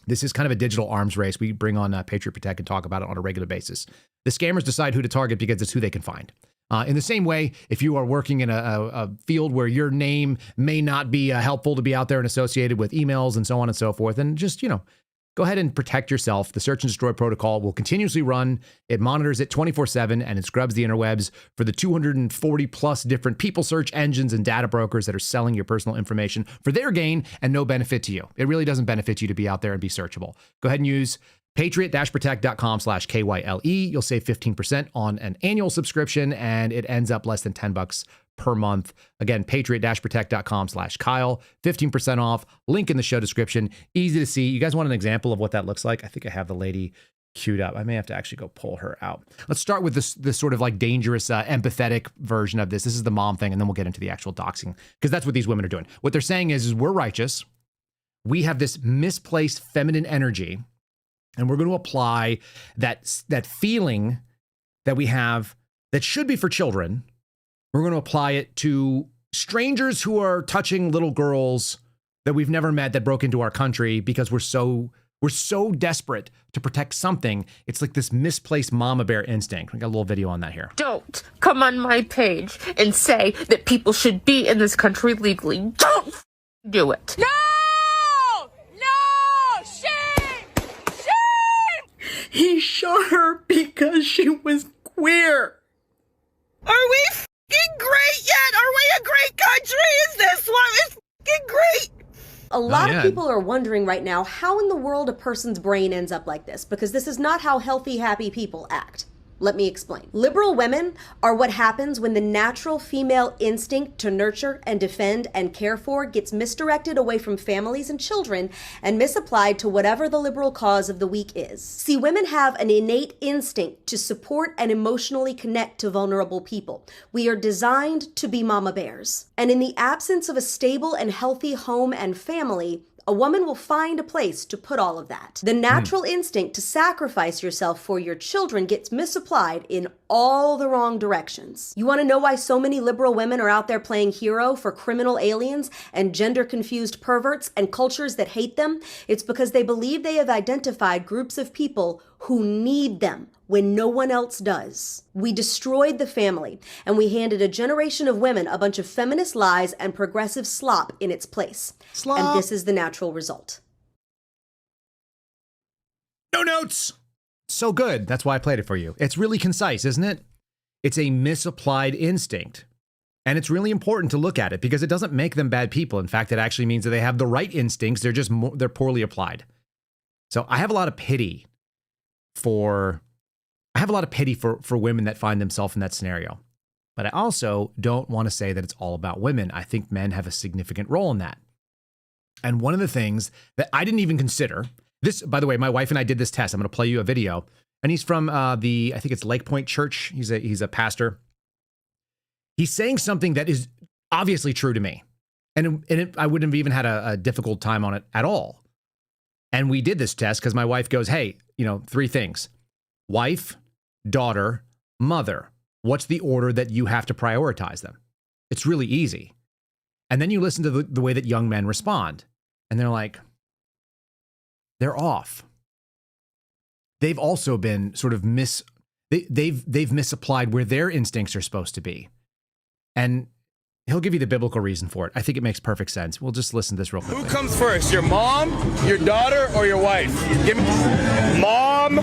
This is kind of a digital arms race. We bring on Patriot Protect and talk about it on a regular basis. The scammers decide who to target because it's who they can find. In the same way, if you are working in a field where your name may not be helpful to be out there and associated with emails and so on and so forth, and just, go ahead and protect yourself. The search and destroy protocol will continuously run. It monitors it 24/7, and it scrubs the interwebs for the 240 plus different people search engines and data brokers that are selling your personal information for their gain and no benefit to you. It really doesn't benefit you to be out there and be searchable. Go ahead and use patriot-protect.com/KYLE. You'll save 15% on an annual subscription, and it ends up less than $10 per month. Again, patriot-protect.com/Kyle, 15% off. Link in the show description. Easy to see. You guys want an example of what that looks like? I think I have the lady queued up. I may have to actually go pull her out. Let's start with this sort of like dangerous, empathetic version of this. This is the mom thing, and then we'll get into the actual doxing, because that's what these women are doing. What they're saying is we're righteous. We have this misplaced feminine energy, and we're going to apply that feeling that we have that should be for children. We're going to apply it to strangers who are touching little girls that we've never met that broke into our country because we're so desperate to protect something. It's like this misplaced mama bear instinct. We got a little video on that here. Don't come on my page and say that people should be in this country legally. Don't do it. No! No! Shame! Shame! He shot her because she was queer. Are we great yet? Are we a great country? Is this one? It's great. A lot of people are wondering right now how in the world a person's brain ends up like this, because this is not how healthy, happy people act. Let me explain. Liberal women are what happens when the natural female instinct to nurture and defend and care for gets misdirected away from families and children and misapplied to whatever the liberal cause of the weak is. See, women have an innate instinct to support and emotionally connect to vulnerable people. We are designed to be mama bears. And in the absence of a stable and healthy home and family, a woman will find a place to put all of that. The natural instinct to sacrifice yourself for your children gets misapplied in all the wrong directions. You want to know why so many liberal women are out there playing hero for criminal aliens and gender-confused perverts and cultures that hate them? It's because they believe they have identified groups of people who need them when no one else does. We destroyed the family, and we handed a generation of women a bunch of feminist lies and progressive slop in its place. Slop. And this is the natural result. No notes. So good. That's why I played it for you. It's really concise, isn't it? It's a misapplied instinct. And it's really important to look at it because it doesn't make them bad people. In fact, it actually means that they have the right instincts. They're just they're poorly applied. So I have a lot of pity for women that find themselves in that scenario. But I also don't want to say that it's all about women. I think men have a significant role in that. And one of the things that I didn't even consider, this, by the way, my wife and I did this test. I'm going to play you a video. And he's from I think it's Lake Point Church. He's a pastor. He's saying something that is obviously true to me. And I wouldn't have even had a difficult time on it at all. And we did this test because my wife goes, hey, 3 things. Wife, daughter, mother. What's the order that you have to prioritize them? It's really easy. And then you listen to the way that young men respond. And they're like, they're off. They've also been sort of they've misapplied where their instincts are supposed to be. And he'll give you the biblical reason for it. I think it makes perfect sense. We'll just listen to this real quick. Who comes first, your mom, your daughter, or your wife? Give me mom,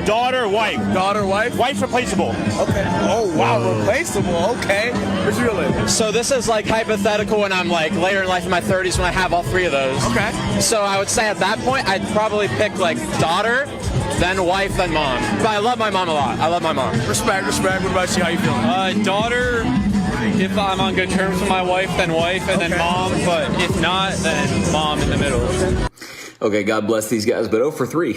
daughter, wife. Daughter, wife? Wife's replaceable. Okay. Oh, wow, replaceable. Okay. Where's your live? So this is like hypothetical when I'm like later in life in my 30s when I have all 3 of those. Okay. So I would say at that point, I'd probably pick like daughter, then wife, then mom. But I love my mom a lot. I love my mom. Respect. What about you? How you feeling? Daughter. If I'm on good terms with my wife, then wife, and then mom. But if not, then mom in the middle. Okay, God bless these guys, but 0 for 3.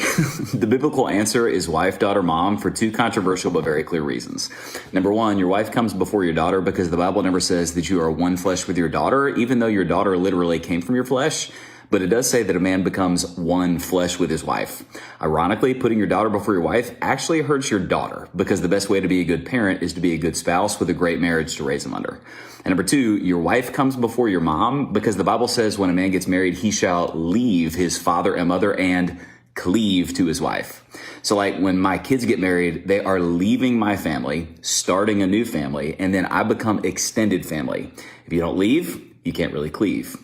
The biblical answer is wife, daughter, mom for 2 controversial but very clear reasons. Number 1, your wife comes before your daughter because the Bible never says that you are one flesh with your daughter, even though your daughter literally came from your flesh. But it does say that a man becomes one flesh with his wife. Ironically, putting your daughter before your wife actually hurts your daughter because the best way to be a good parent is to be a good spouse with a great marriage to raise them under. And number 2, your wife comes before your mom because the Bible says when a man gets married, he shall leave his father and mother and cleave to his wife. So like when my kids get married, they are leaving my family, starting a new family, and then I become extended family. If you don't leave, you can't really cleave.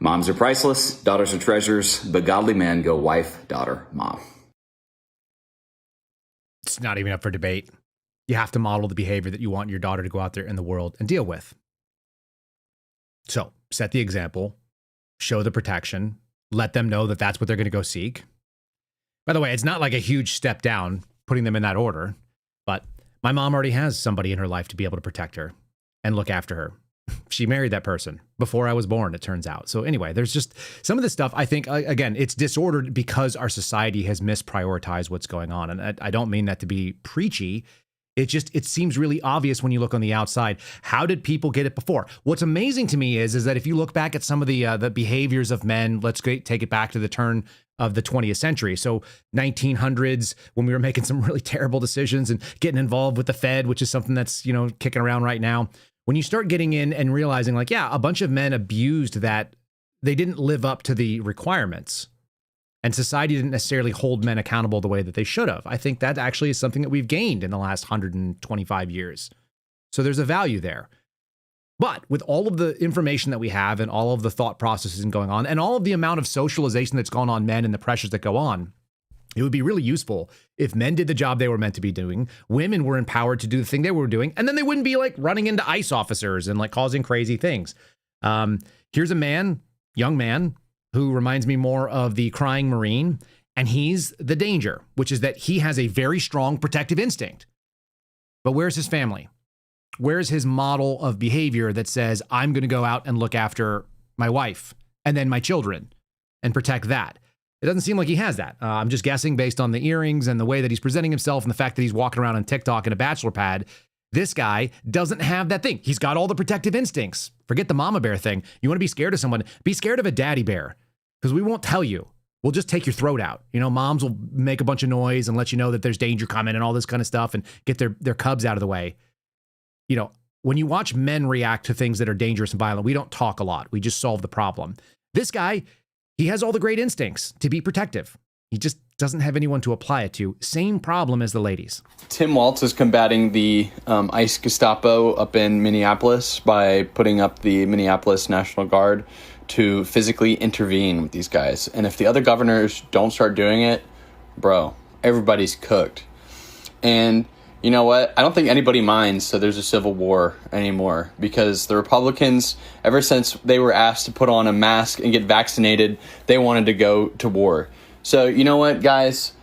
Moms are priceless, daughters are treasures, but godly men go wife, daughter, mom. It's not even up for debate. You have to model the behavior that you want your daughter to go out there in the world and deal with. So set the example, show the protection, let them know that that's what they're going to go seek. By the way, it's not like a huge step down putting them in that order, but my mom already has somebody in her life to be able to protect her and look after her. She married that person before I was born, it turns out. So anyway, there's just some of this stuff. I think, again, it's disordered because our society has misprioritized what's going on. And I don't mean that to be preachy. It seems really obvious when you look on the outside. How did people get it before? What's amazing to me is that if you look back at some of the behaviors of men, let's take it back to the turn of the 20th century. So 1900s, when we were making some really terrible decisions and getting involved with the Fed, which is something that's, kicking around right now. When you start getting in and realizing like, yeah, a bunch of men abused that, they didn't live up to the requirements. And society didn't necessarily hold men accountable the way that they should have. I think that actually is something that we've gained in the last 125 years. So there's a value there. But with all of the information that we have and all of the thought processes going on and all of the amount of socialization that's gone on men and the pressures that go on, it would be really useful if men did the job they were meant to be doing, women were empowered to do the thing they were doing, and then they wouldn't be like running into ICE officers and like causing crazy things. Here's a young man, who reminds me more of the crying Marine, and he's the danger, which is that he has a very strong protective instinct. But where's his family? Where's his model of behavior that says, I'm going to go out and look after my wife and then my children and protect that? It doesn't seem like he has that. I'm just guessing based on the earrings and the way that he's presenting himself and the fact that he's walking around on TikTok in a bachelor pad. This guy doesn't have that thing. He's got all the protective instincts. Forget the mama bear thing. You want to be scared of someone, be scared of a daddy bear, because we won't tell you. We'll just take your throat out. Moms will make a bunch of noise and let you know that there's danger coming and all this kind of stuff and get their cubs out of the way. When you watch men react to things that are dangerous and violent, we don't talk a lot. We just solve the problem. This guy, he has all the great instincts to be protective. He just doesn't have anyone to apply it to. Same problem as the ladies. Tim Walz is combating the ICE Gestapo up in Minneapolis by putting up the Minneapolis National Guard to physically intervene with these guys. And if the other governors don't start doing it, bro, everybody's cooked. And you know what? I don't think anybody minds that there's a civil war anymore, because the Republicans, ever since they were asked to put on a mask and get vaccinated, they wanted to go to war. So you know what, guys?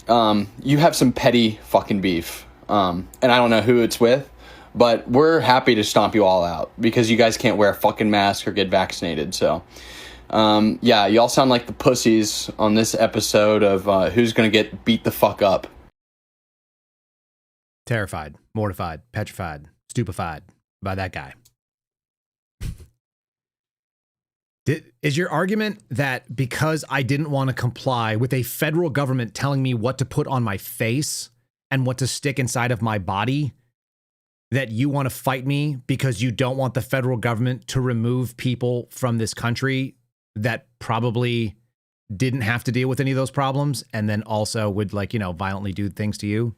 You have some petty fucking beef. And I don't know who it's with, but we're happy to stomp you all out because you guys can't wear a fucking mask or get vaccinated. So Yeah, y'all sound like the pussies on this episode of Who's Gonna Get Beat the Fuck Up. Terrified, mortified, petrified, stupefied by that guy. Is your argument that because I didn't want to comply with a federal government telling me what to put on my face and what to stick inside of my body, that you want to fight me because you don't want the federal government to remove people from this country that probably didn't have to deal with any of those problems and then also would, like, you know, violently do things to you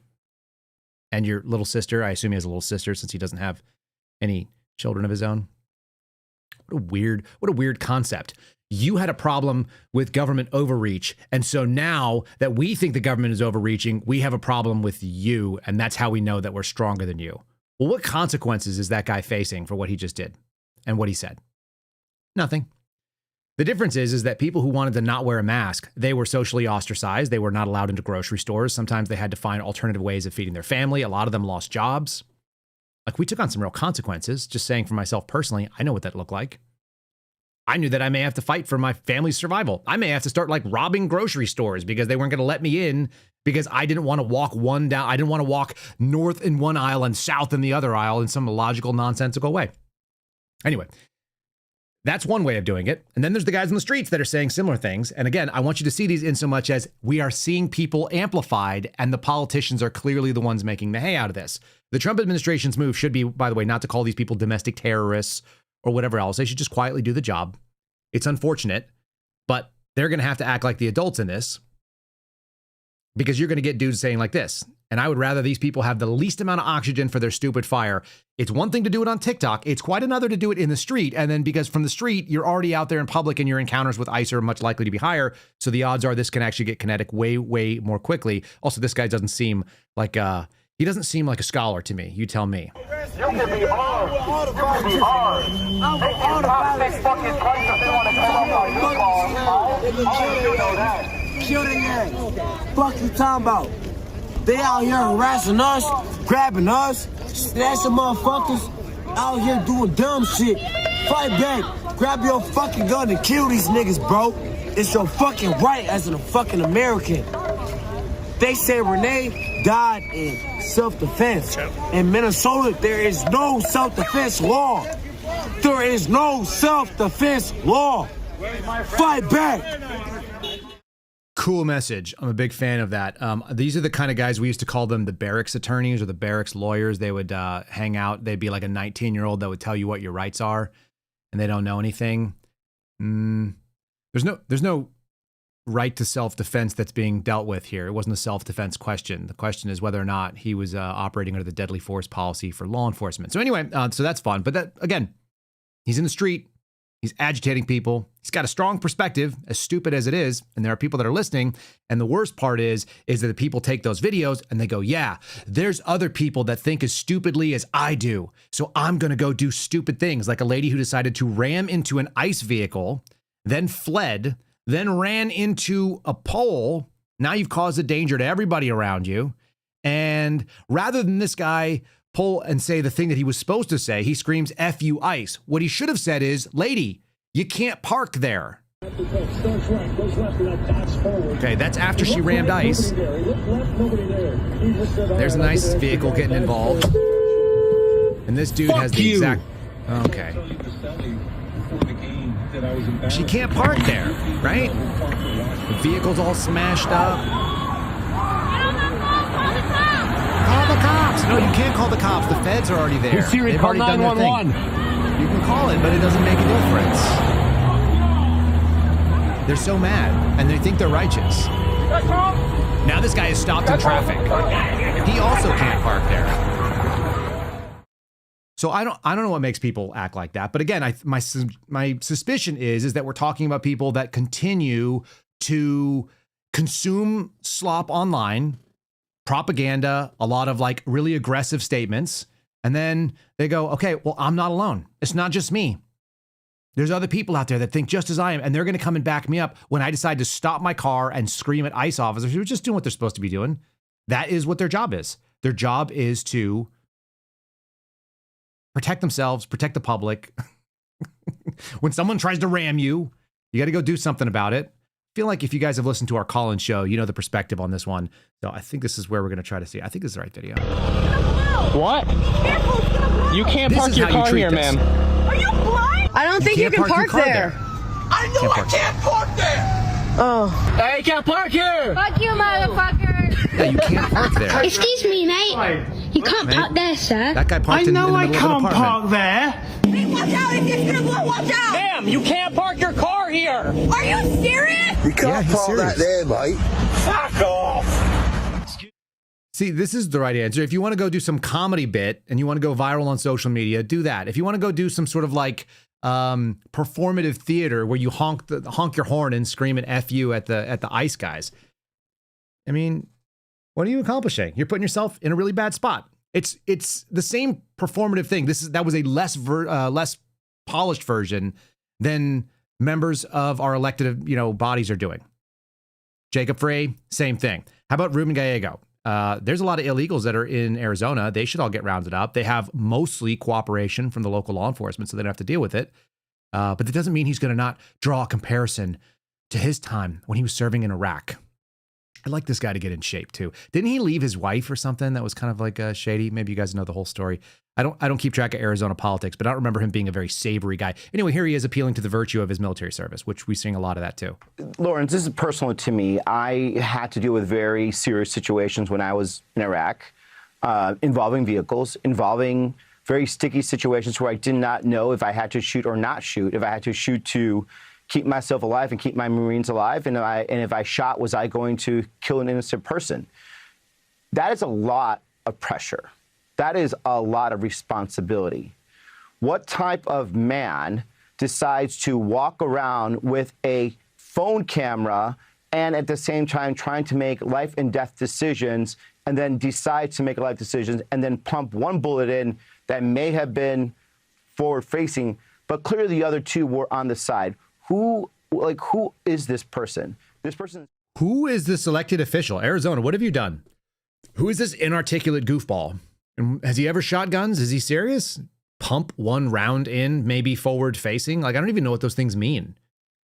and your little sister? I assume he has a little sister since he doesn't have any children of his own. What a weird concept. You had a problem with government overreach. And so now that we think the government is overreaching, we have a problem with you. And that's how we know that we're stronger than you. Well, what consequences is that guy facing for what he just did and what he said? Nothing. The difference is that people who wanted to not wear a mask, they were socially ostracized. They were not allowed into grocery stores. Sometimes they had to find alternative ways of feeding their family. A lot of them lost jobs. Like, we took on some real consequences. Just saying for myself personally, I know what that looked like. I knew that I may have to fight for my family's survival. I may have to start like robbing grocery stores because they weren't going to let me in because I didn't want to walk one down. I didn't want to walk north in one aisle and south in the other aisle in some logical, nonsensical way. Anyway, that's one way of doing it. And then there's the guys in the streets that are saying similar things. And again, I want you to see these in so much as we are seeing people amplified and the politicians are clearly the ones making the hay out of this. The Trump administration's move should be, by the way, not to call these people domestic terrorists or whatever else. They should just quietly do the job. It's unfortunate, but they're going to have to act like the adults in this because you're going to get dudes saying like this. And I would rather these people have the least amount of oxygen for their stupid fire. It's one thing to do it on TikTok. It's quite another to do it in the street. And then because from the street, you're already out there in public and your encounters with ICE are much likely to be higher. So the odds are this can actually get kinetic way, way more quickly. Also, this guy doesn't seem like he doesn't seem like a scholar to me. You tell me. You can be hard. You can be hard. They can pop this fucking place if they want to come up on your car. You know that. Kill their ass. Fuck you talking about? They out here harassing us, grabbing us, snatching motherfuckers, out here doing dumb shit. Fight back. Grab your fucking gun and kill these niggas, bro. It's your fucking right as a fucking American. They say Renee died in self-defense. In Minnesota, there is no self-defense law. There is no self-defense law. Fight back. Cool message. I'm a big fan of that. These are the kind of guys, we used to call them the barracks attorneys or the barracks lawyers. They would hang out. They'd be like a 19-year-old that would tell you what your rights are, and they don't know anything. There's no right to self-defense that's being dealt with here. It wasn't a self-defense question. The question is whether or not he was operating under the deadly force policy for law enforcement. So anyway, so that's fun. But that, again, he's in the street. He's agitating people. He's got a strong perspective, as stupid as it is. And there are people that are listening. And the worst part is that the people take those videos and they go, yeah, there's other people that think as stupidly as I do. So I'm going to go do stupid things, like a lady who decided to ram into an ICE vehicle, then fled, then ran into a pole. Now you've caused a danger to everybody around you. And rather than this guy pull and say the thing that he was supposed to say, he screams, F you, ICE. What he should have said is, lady, you can't park there. Okay, that's after she rammed ICE. There's an ICE vehicle getting involved. And this dude has the exact... Okay. She can't park there, right? The vehicle's all smashed up. Call the cops. No, you can't call the cops. The feds are already there. Siri, They've call already done their thing. 911. You can call it, but it doesn't make a difference. They're so mad, and they think they're righteous. Now this guy is stopped in traffic. He also can't park there. So I don't know what makes people act like that. But again, my suspicion is that we're talking about people that continue to consume slop online, propaganda, a lot of like really aggressive statements. And then they go, okay, well, I'm not alone. It's not just me. There's other people out there that think just as I am, and they're going to come and back me up when I decide to stop my car and scream at ICE officers who are just doing what they're supposed to be doing. That is what their job is. Their job is to protect themselves, protect the public. When someone tries to ram you, You got to go do something about it. I feel like if you guys have listened to our call-in show, you know the perspective on this one. So I think this is where we're going to try to see. I think this is the right video. What? You can't park your car here, ma'am. Are you blind? I don't think you can park there. I know I can't park there. Oh. Hey, you can't park here! Fuck you, motherfucker! Yeah, you can't park there. Excuse me, mate. You can't park there, sir. That guy parked in the middle of an apartment. Park there. Hey, watch out! If you're gonna blow, watch out! Ma'am, you can't park your car here! Are you serious? You can't park that there, mate. Fuck off! See, this is the right answer. If you want to go do some comedy bit and you want to go viral on social media, do that. If you want to go do some sort of like performative theater where you honk your horn and scream an F you at the ICE guys, I mean, what are you accomplishing? You're putting yourself in a really bad spot. It's the same performative thing. That was a less polished version than members of our elected bodies are doing. Jacob Frey, same thing. How about Ruben Gallego? There's a lot of illegals that are in Arizona. They should all get rounded up. They have mostly cooperation from the local law enforcement, so they don't have to deal with it. But that doesn't mean he's going to not draw a comparison to his time when he was serving in Iraq. I'd like this guy to get in shape too. Didn't he leave his wife or something that was kind of like shady? Maybe you guys know the whole story. I don't keep track of Arizona politics, but I don't remember him being a very savory guy. Anyway, here he is appealing to the virtue of his military service, which we sing a lot of that too. Lawrence, this is personal to me. I had to deal with very serious situations when I was in Iraq, involving vehicles, involving very sticky situations where I did not know if I had to shoot or not shoot, if I had to shoot to keep myself alive and keep my Marines alive, and if I shot, was I going to kill an innocent person? That is a lot of pressure. That is a lot of responsibility. What type of man decides to walk around with a phone camera and at the same time trying to make life and death decisions, and then decides to make life decisions and then pump one bullet in that may have been forward facing, but clearly the other two were on the side? Who is this person? Who is this elected official? Arizona, what have you done? Who is this inarticulate goofball? And has he ever shot guns? Is he serious? Pump one round in, maybe forward facing? Like, I don't even know what those things mean.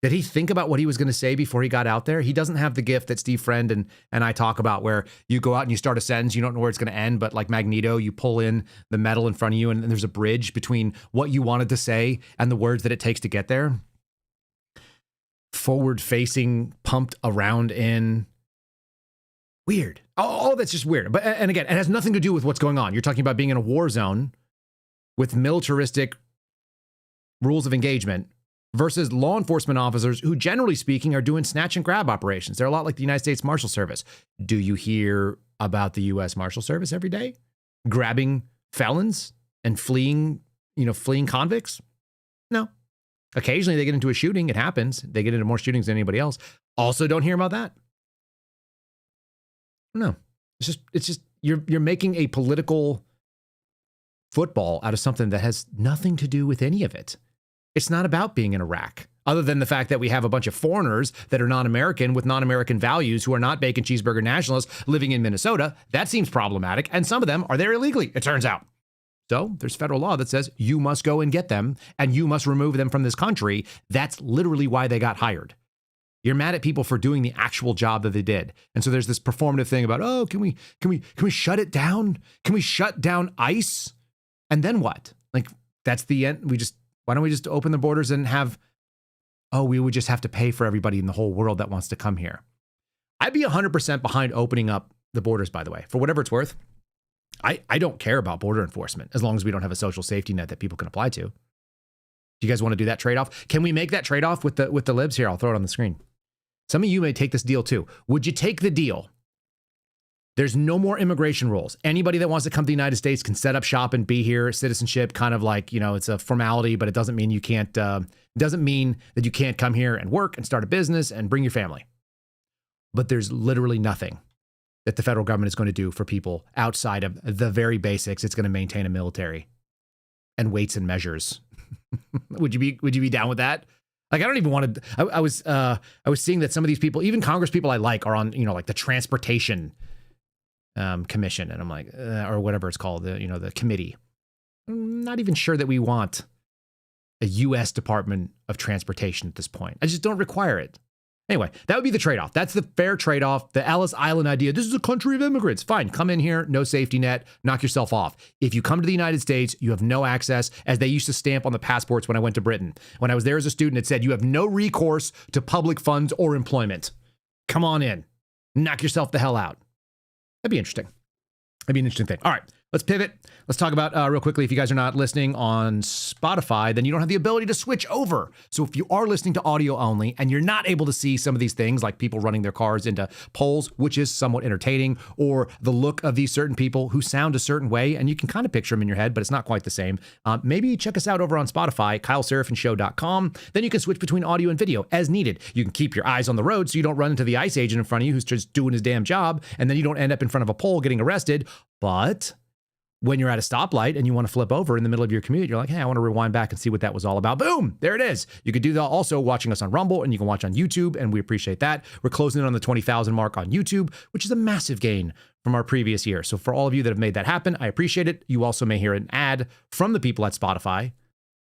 Did he think about what he was going to say before he got out there? He doesn't have the gift that Steve Friend and I talk about, where you go out and you start a sentence, you don't know where it's going to end, but like Magneto, you pull in the metal in front of you and there's a bridge between what you wanted to say and the words that it takes to get there. Forward facing, pumped around in. Weird. All that's just weird. But, and again, it has nothing to do with what's going on. You're talking about being in a war zone with militaristic rules of engagement versus law enforcement officers who, generally speaking, are doing snatch and grab operations. They're a lot like the United States Marshal Service. Do you hear about the U.S. Marshal Service every day? Grabbing felons and fleeing convicts? No. Occasionally they get into a shooting. It happens. They get into more shootings than anybody else. Also don't hear about that. No. It's just you're making a political football out of something that has nothing to do with any of it. It's not about being in Iraq, other than the fact that we have a bunch of foreigners that are non-American with non-American values who are not bacon cheeseburger nationalists living in Minnesota. That seems problematic. And some of them are there illegally, it turns out. So there's federal law that says you must go and get them and you must remove them from this country. That's literally why they got hired. You're mad at people for doing the actual job that they did. And so there's this performative thing about, oh, can we shut it down? Can we shut down ICE? And then what? Like, that's the end. Why don't we just open the borders and we would just have to pay for everybody in the whole world that wants to come here. I'd be 100% behind opening up the borders, by the way, for whatever it's worth. I don't care about border enforcement as long as we don't have a social safety net that people can apply to. Do you guys want to do that trade-off? Can we make that trade-off with the libs here? I'll throw it on the screen. Some of you may take this deal too. Would you take the deal? There's no more immigration rules. Anybody that wants to come to the United States can set up shop and be here. Citizenship, kind of like, it's a formality, but it doesn't mean you can't, doesn't mean that you can't come here and work and start a business and bring your family. But there's literally nothing that the federal government is going to do for people outside of the very basics. It's going to maintain a military and weights and measures. Would you be down with that? Like, I don't even want to, I was seeing that some of these people, even Congress people I like, are on, like the transportation commission. And I'm like, or whatever it's called, the committee. I'm not even sure that we want a U.S. Department of Transportation at this point. I just don't require it. Anyway, that would be the trade-off. That's the fair trade-off. The Ellis Island idea, this is a country of immigrants. Fine, come in here, no safety net, knock yourself off. If you come to the United States, you have no access, as they used to stamp on the passports when I went to Britain. When I was there as a student, it said you have no recourse to public funds or employment. Come on in. Knock yourself the hell out. That'd be interesting. That'd be an interesting thing. All right, let's pivot. Let's talk about real quickly, if you guys are not listening on Spotify, then you don't have the ability to switch over. So if you are listening to audio only and you're not able to see some of these things like people running their cars into poles, which is somewhat entertaining, or the look of these certain people who sound a certain way, and you can kind of picture them in your head, but it's not quite the same. Maybe check us out over on Spotify, KyleSeraphinShow.com. Then you can switch between audio and video as needed. You can keep your eyes on the road so you don't run into the ICE agent in front of you who's just doing his damn job, and then you don't end up in front of a pole getting arrested. But when you're at a stoplight and you want to flip over in the middle of your commute, you're like, hey, I want to rewind back and see what that was all about. Boom, there it is. You could do that also watching us on Rumble, and you can watch on YouTube, and we appreciate that. We're closing in on the 20,000 mark on YouTube, which is a massive gain from our previous year. So for all of you that have made that happen, I appreciate it. You also may hear an ad from the people at Spotify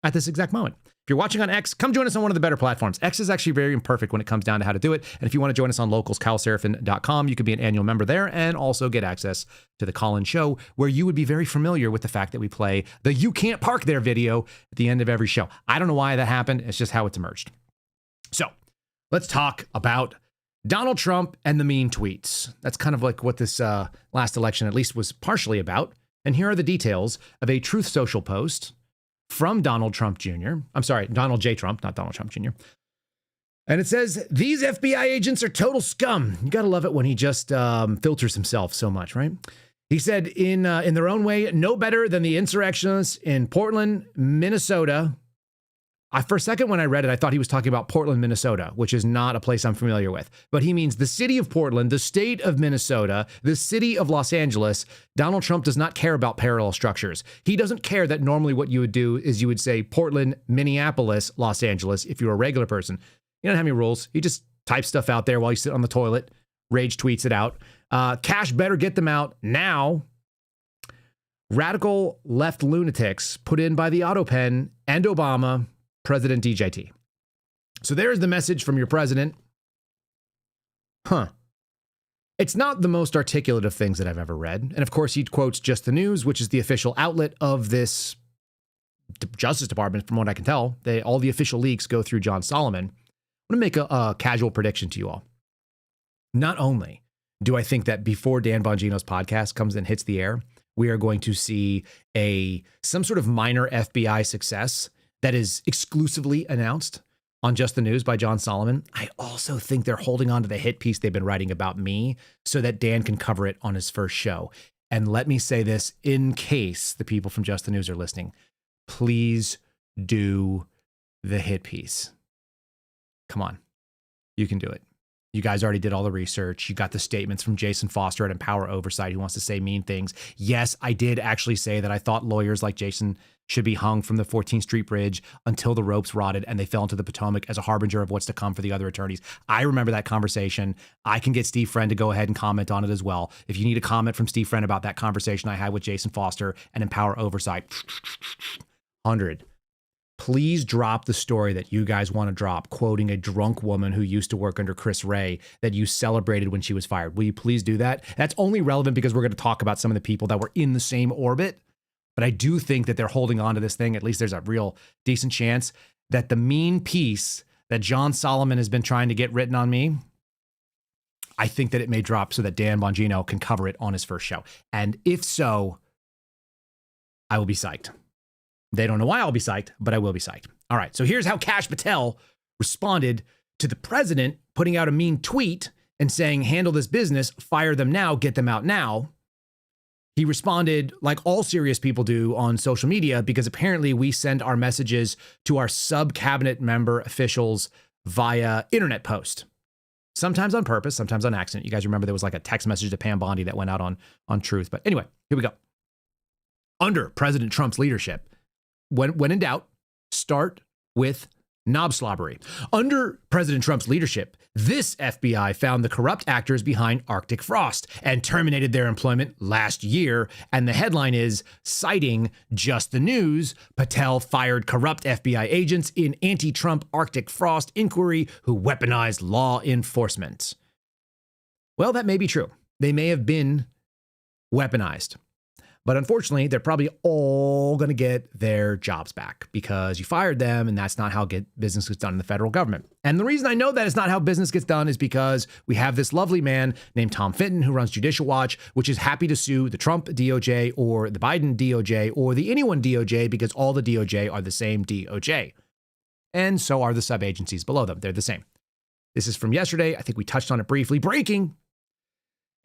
at this exact moment. If you're watching on X, come join us on one of the better platforms. X is actually very imperfect when it comes down to how to do it. And if you want to join us on locals, KyleSeraphin.com, you could be an annual member there and also get access to the call-in show, where you would be very familiar with the fact that we play the "You Can't Park There" video at the end of every show. I don't know why that happened. It's just how it's emerged. So let's talk about Donald Trump and the mean tweets. That's kind of like what this last election at least was partially about. And here are the details of a Truth Social post from Donald Trump Jr. I'm sorry, Donald J. Trump, not Donald Trump Jr. And it says, these FBI agents are total scum. You got to love it when he just filters himself so much, right? He said, in their own way, no better than the insurrectionists in Portland, Minnesota. For a second, when I read it, I thought he was talking about Portland, Minnesota, which is not a place I'm familiar with. But he means the city of Portland, the state of Minnesota, the city of Los Angeles. Donald Trump does not care about parallel structures. He doesn't care that normally what you would do is you would say Portland, Minneapolis, Los Angeles, if you're a regular person. You don't have any rules. He just types stuff out there while you sit on the toilet, rage tweets it out. Cash better get them out now. Radical left lunatics put in by the AutoPen and Obama, President DJT. So there's the message from your president. It's not the most articulate of things that I've ever read. And of course, he quotes Just the News, which is the official outlet of this Justice Department, from what I can tell. All the official leaks go through John Solomon. I'm going to make a casual prediction to you all. Not only do I think that before Dan Bongino's podcast comes and hits the air, we are going to see some sort of minor FBI success that is exclusively announced on Just the News by John Solomon. I also think they're holding on to the hit piece they've been writing about me so that Dan can cover it on his first show. And let me say this in case the people from Just the News are listening. Please do the hit piece. Come on. You can do it. You guys already did all the research. You got the statements from Jason Foster at Empower Oversight, who wants to say mean things. Yes, I did actually say that I thought lawyers like Jason should be hung from the 14th Street Bridge until the ropes rotted and they fell into the Potomac as a harbinger of what's to come for the other attorneys. I remember that conversation. I can get Steve Friend to go ahead and comment on it as well. If you need a comment from Steve Friend about that conversation I had with Jason Foster and Empower Oversight, 100. Please drop the story that you guys want to drop, quoting a drunk woman who used to work under Chris Wray that you celebrated when she was fired. Will you please do that? That's only relevant because we're going to talk about some of the people that were in the same orbit. But I do think that they're holding on to this thing. At least there's a real decent chance that the mean piece that John Solomon has been trying to get written on me, I think that it may drop so that Dan Bongino can cover it on his first show. And if so, I will be psyched. They don't know why I'll be psyched, but I will be psyched. All right, so here's how Kash Patel responded to the president putting out a mean tweet and saying, handle this business, fire them now, get them out now. He responded like all serious people do on social media, because apparently we send our messages to our sub-cabinet member officials via internet post. Sometimes on purpose, sometimes on accident. You guys remember there was like a text message to Pam Bondi that went out on Truth. But anyway, here we go. Under President Trump's leadership, when in doubt, start with knob slobbery. Under President Trump's leadership, this FBI found the corrupt actors behind Arctic Frost and terminated their employment last year. And the headline is, citing Just the News, Patel fired corrupt FBI agents in anti-Trump Arctic Frost inquiry who weaponized law enforcement. Well, that may be true. They may have been weaponized. But unfortunately, they're probably all going to get their jobs back because you fired them, and that's not how business gets done in the federal government. And the reason I know that it's not how business gets done is because we have this lovely man named Tom Fitton who runs Judicial Watch, which is happy to sue the Trump DOJ or the Biden DOJ or the anyone DOJ because all the DOJ are the same DOJ. And so are the sub-agencies below them. They're the same. This is from yesterday. I think we touched on it briefly. Breaking.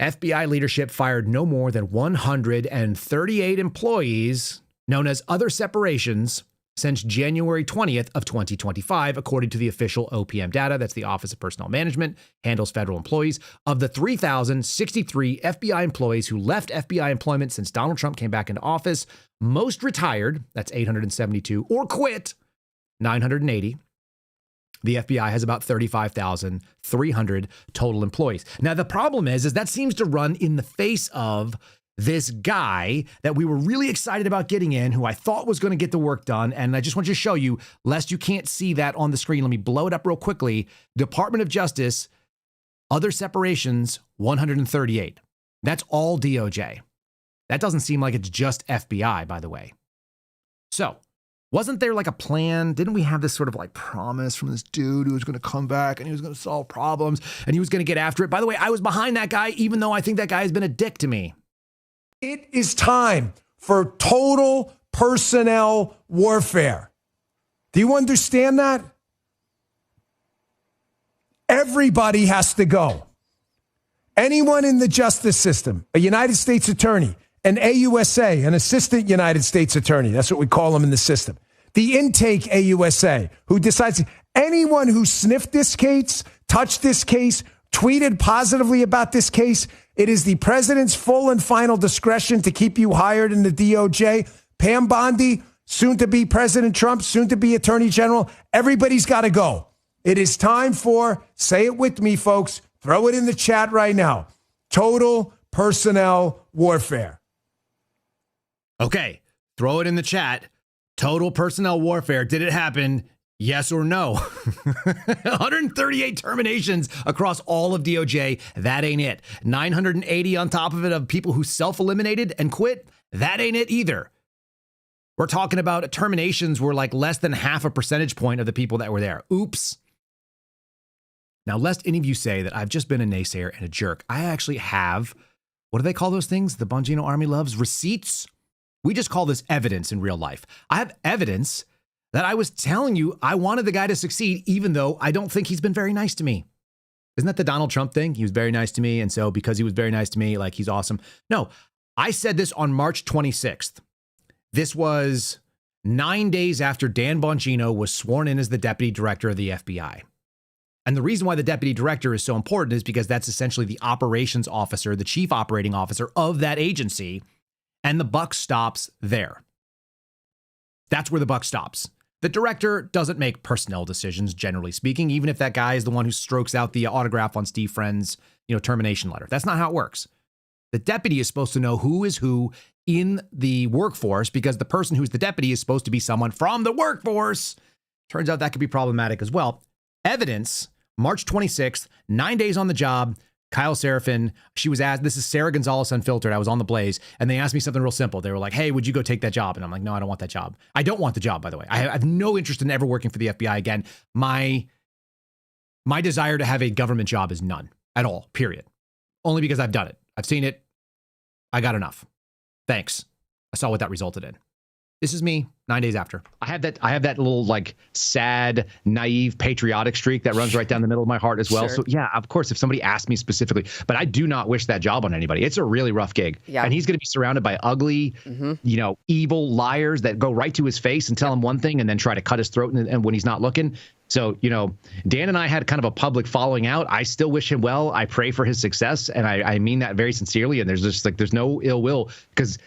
FBI leadership fired no more than 138 employees, known as other separations, since January 20th of 2025, according to the official OPM data. That's the Office of Personnel Management, handles federal employees. Of the 3,063 FBI employees who left FBI employment since Donald Trump came back into office, most retired, that's 872, or quit, 980. The FBI has about 35,300 total employees. Now, the problem is that seems to run in the face of this guy that we were really excited about getting in, who I thought was going to get the work done. And I just want you to show you, lest you can't see that on the screen, let me blow it up real quickly. Department of Justice, other separations, 138. That's all DOJ. That doesn't seem like it's just FBI, by the way. So, wasn't there like a plan? Didn't we have this sort of like promise from this dude who was going to come back and he was going to solve problems and he was going to get after it? By the way, I was behind that guy, even though I think that guy has been a dick to me. It is time for total personnel warfare. Do you understand that? Everybody has to go. Anyone in the justice system, a United States attorney, an AUSA, an assistant United States attorney. That's what we call them in the system. The intake AUSA, who decides anyone who sniffed this case, touched this case, tweeted positively about this case, it is the president's full and final discretion to keep you hired in the DOJ. Pam Bondi, soon to be President Trump, soon to be Attorney General. Everybody's got to go. It is time for, say it with me, folks, throw it in the chat right now, total personnel warfare. Okay, throw it in the chat. Total personnel warfare. Did it happen? Yes or no? 138 terminations across all of DOJ. That ain't it. 980 on top of it of people who self-eliminated and quit. That ain't it either. We're talking about terminations were like less than half a percentage point of the people that were there. Oops. Now, lest any of you say that I've just been a naysayer and a jerk, I actually have, what do they call those things the Bongino Army loves? Receipts? We just call this evidence in real life. I have evidence that I was telling you I wanted the guy to succeed, even though I don't think he's been very nice to me. Isn't that the Donald Trump thing? He was very nice to me. And so because he was very nice to me, like he's awesome. No, I said this on March 26th. This was 9 days after Dan Bongino was sworn in as the deputy director of the FBI. And the reason why the deputy director is so important is because that's essentially the operations officer, the chief operating officer of that agency. And the buck stops there. That's where the buck stops. The director doesn't make personnel decisions, generally speaking, even if that guy is the one who strokes out the autograph on Steve Friend's, termination letter. That's not how it works. The deputy is supposed to know who is who in the workforce because the person who's the deputy is supposed to be someone from the workforce. Turns out that could be problematic as well. Evidence, March 26th, 9 days on the job. Kyle Seraphin, she was asked, this is Sarah Gonzalez Unfiltered. I was on the Blaze and they asked me something real simple. They were like, hey, would you go take that job? And I'm like, no, I don't want that job. I don't want the job, by the way. I have no interest in ever working for the FBI again. My desire to have a government job is none at all, period. Only because I've done it. I've seen it. I got enough. Thanks. I saw what that resulted in. This is me 9 days after. I have that little like sad, naive, patriotic streak that runs right down the middle of my heart as well. Sure. So yeah, of course, if somebody asked me specifically, but I do not wish that job on anybody. It's a really rough gig. Yeah. And he's going to be surrounded by ugly, evil liars that go right to his face and tell him one thing and then try to cut his throat and when he's not looking. So, Dan and I had kind of a public falling out. I still wish him well. I pray for his success. And I mean that very sincerely. And there's just there's no ill will because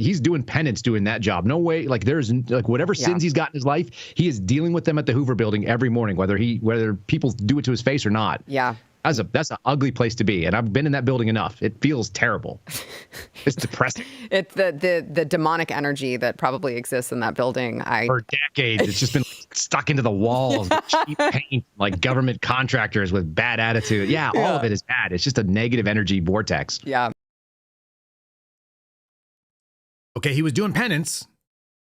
he's doing penance doing that job. No way. Like there's like whatever sins he's got in his life, he is dealing with them at the Hoover Building every morning, whether people do it to his face or not. Yeah. That's an ugly place to be. And I've been in that building enough. It feels terrible. It's depressing. It's the demonic energy that probably exists in that building. For decades, it's just been stuck into the walls with cheap paint, like government contractors with bad attitude. Yeah, all of it is bad. It's just a negative energy vortex. Yeah. Okay, he was doing penance.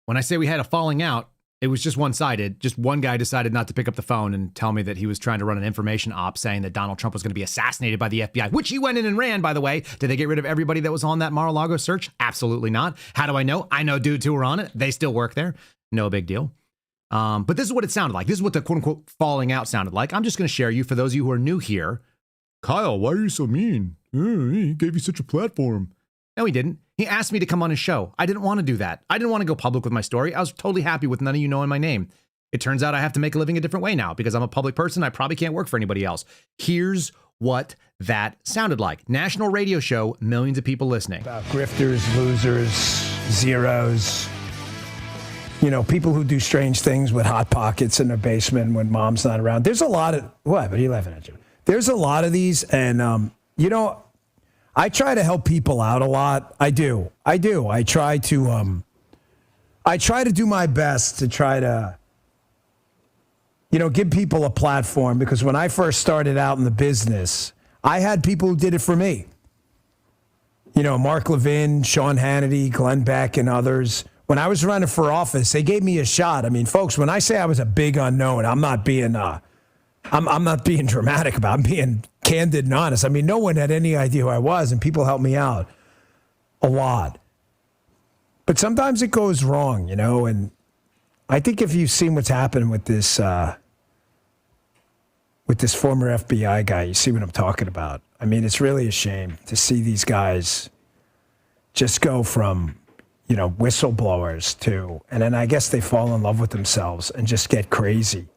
When I say we had a falling out, it was just one-sided. Just one guy decided not to pick up the phone and tell me that he was trying to run an information op saying that Donald Trump was going to be assassinated by the FBI, which he went in and ran, by the way. Did they get rid of everybody that was on that Mar-a-Lago search? Absolutely not. How do I know? I know dudes who were on it. They still work there. No big deal. But this is what it sounded like. This is what the quote-unquote falling out sounded like. I'm just going to share you for those of you who are new here. Kyle, why are you so mean? He gave you such a platform. No, he didn't. He asked me to come on his show. I didn't want to do that. I didn't want to go public with my story. I was totally happy with none of you knowing my name. It turns out I have to make a living a different way now because I'm a public person. I probably can't work for anybody else. Here's what that sounded like. National radio show, millions of people listening. About grifters, losers, zeros. You know, people who do strange things with hot pockets in their basement when mom's not around. There's a lot of, what are you laughing at, you? There's a lot of these, and, you know, I try to help people out a lot. I do. I try to do my best to try to, you know, give people a platform, because when I first started out in the business, I had people who did it for me. You know, Mark Levin, Sean Hannity, Glenn Beck, and others. When I was running for office, they gave me a shot. I mean, folks, when I say I was a big unknown, I'm not being I'm not being dramatic about it. I'm being candid and honest. I mean, no one had any idea who I was, and people helped me out a lot. But sometimes it goes wrong, you know, and I think if you've seen what's happening with this former FBI guy, you see what I'm talking about. I mean, it's really a shame to see these guys just go from, you know, whistleblowers to, and then I guess they fall in love with themselves and just get crazy.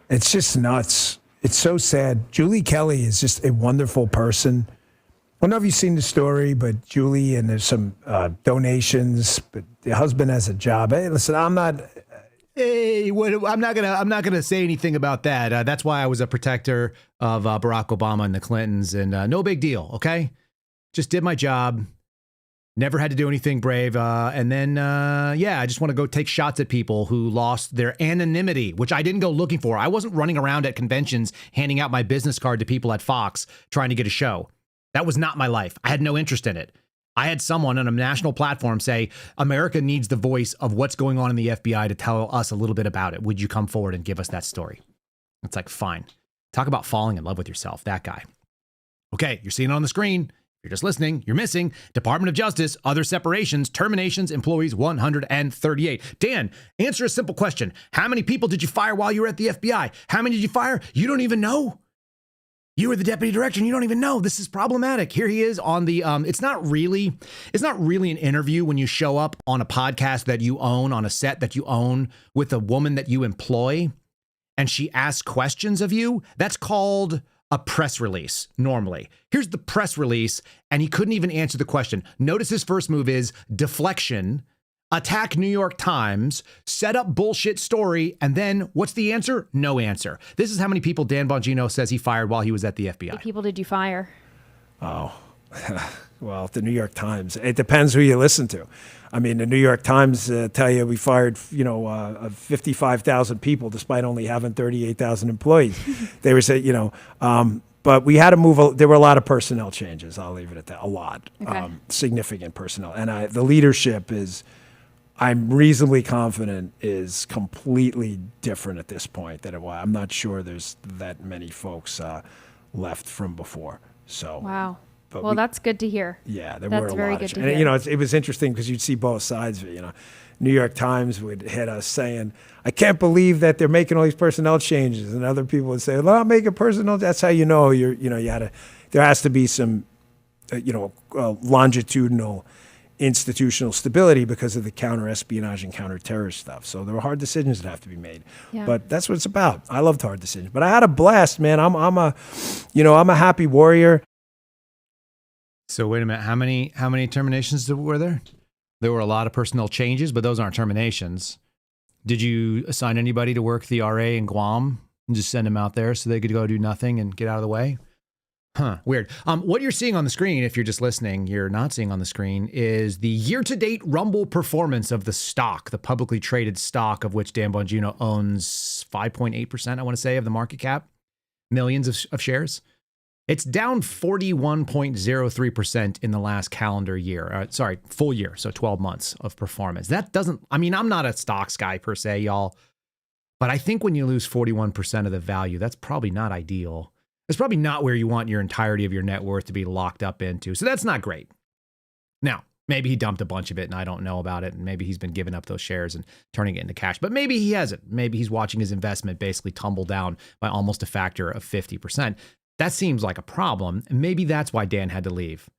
It's just nuts. It's so sad. Julie Kelly is just a wonderful person. I don't know if you've seen the story, but Julie, and there's some donations, but the husband has a job. Hey, listen, I'm not gonna say anything about that. That's why I was a protector of Barack Obama and the Clintons, and no big deal. Okay, just did my job. Never had to do anything brave. And then, I just want to go take shots at people who lost their anonymity, which I didn't go looking for. I wasn't running around at conventions handing out my business card to people at Fox trying to get a show. That was not my life. I had no interest in it. I had someone on a national platform say, America needs the voice of what's going on in the FBI to tell us a little bit about it. Would you come forward and give us that story? It's like, fine. Talk about falling in love with yourself, that guy. Okay, you're seeing it on the screen. You're just listening. You're missing. Department of Justice, other separations, terminations, employees 138. Dan, answer a simple question. How many people did you fire while you were at the FBI? How many did you fire? You don't even know. You were the deputy director and you don't even know. This is problematic. Here he is on the, it's not really an interview when you show up on a podcast that you own, on a set that you own with a woman that you employ, and she asks questions of you. That's called a press release normally. Here's the press release, and he couldn't even answer the question. Notice his first move is deflection, attack New York Times, set up bullshit story, and then what's the answer? No answer. This is how many people Dan Bongino says he fired while he was at the FBI. How many people did you fire? Oh, well, the New York Times. It depends who you listen to. I mean, the New York Times tell you we fired, 55,000 people despite only having 38,000 employees. They were saying, but we had to move. There were a lot of personnel changes. I'll leave it at that. A lot, okay. Significant personnel. And the leadership is, I'm reasonably confident, is completely different at this point than it was. I'm not sure there's that many folks left from before. So wow. Well, that's good to hear. Yeah, there that's were a very lot good of, to and hear. it was interesting because you'd see both sides of it. New York Times would hit us saying, "I can't believe that they're making all these personnel changes," and other people would say, "Well, I'm making personnel." That's how you know there has to be some, longitudinal institutional stability because of the counter-espionage and counter-terrorist stuff. So there were hard decisions that have to be made. Yeah. But that's what it's about. I loved hard decisions, but I had a blast, man. I'm a happy warrior. So wait a minute. How many terminations were there? There were a lot of personnel changes, but those aren't terminations. Did you assign anybody to work the RA in Guam and just send them out there so they could go do nothing and get out of the way? Huh, weird. What you're seeing on the screen, if you're just listening, you're not seeing on the screen, is the year-to-date Rumble performance of the stock, the publicly traded stock of which Dan Bongino owns 5.8%, I want to say, of the market cap, millions of shares. It's down 41.03% in the last calendar year. Full year, so 12 months of performance. That doesn't, I mean, I'm not a stocks guy per se, y'all, but I think when you lose 41% of the value, that's probably not ideal. It's probably not where you want your entirety of your net worth to be locked up into. So that's not great. Now, maybe he dumped a bunch of it and I don't know about it. And maybe he's been giving up those shares and turning it into cash. But maybe he hasn't. Maybe he's watching his investment basically tumble down by almost a factor of 50%. That seems like a problem. And maybe that's why Dan had to leave.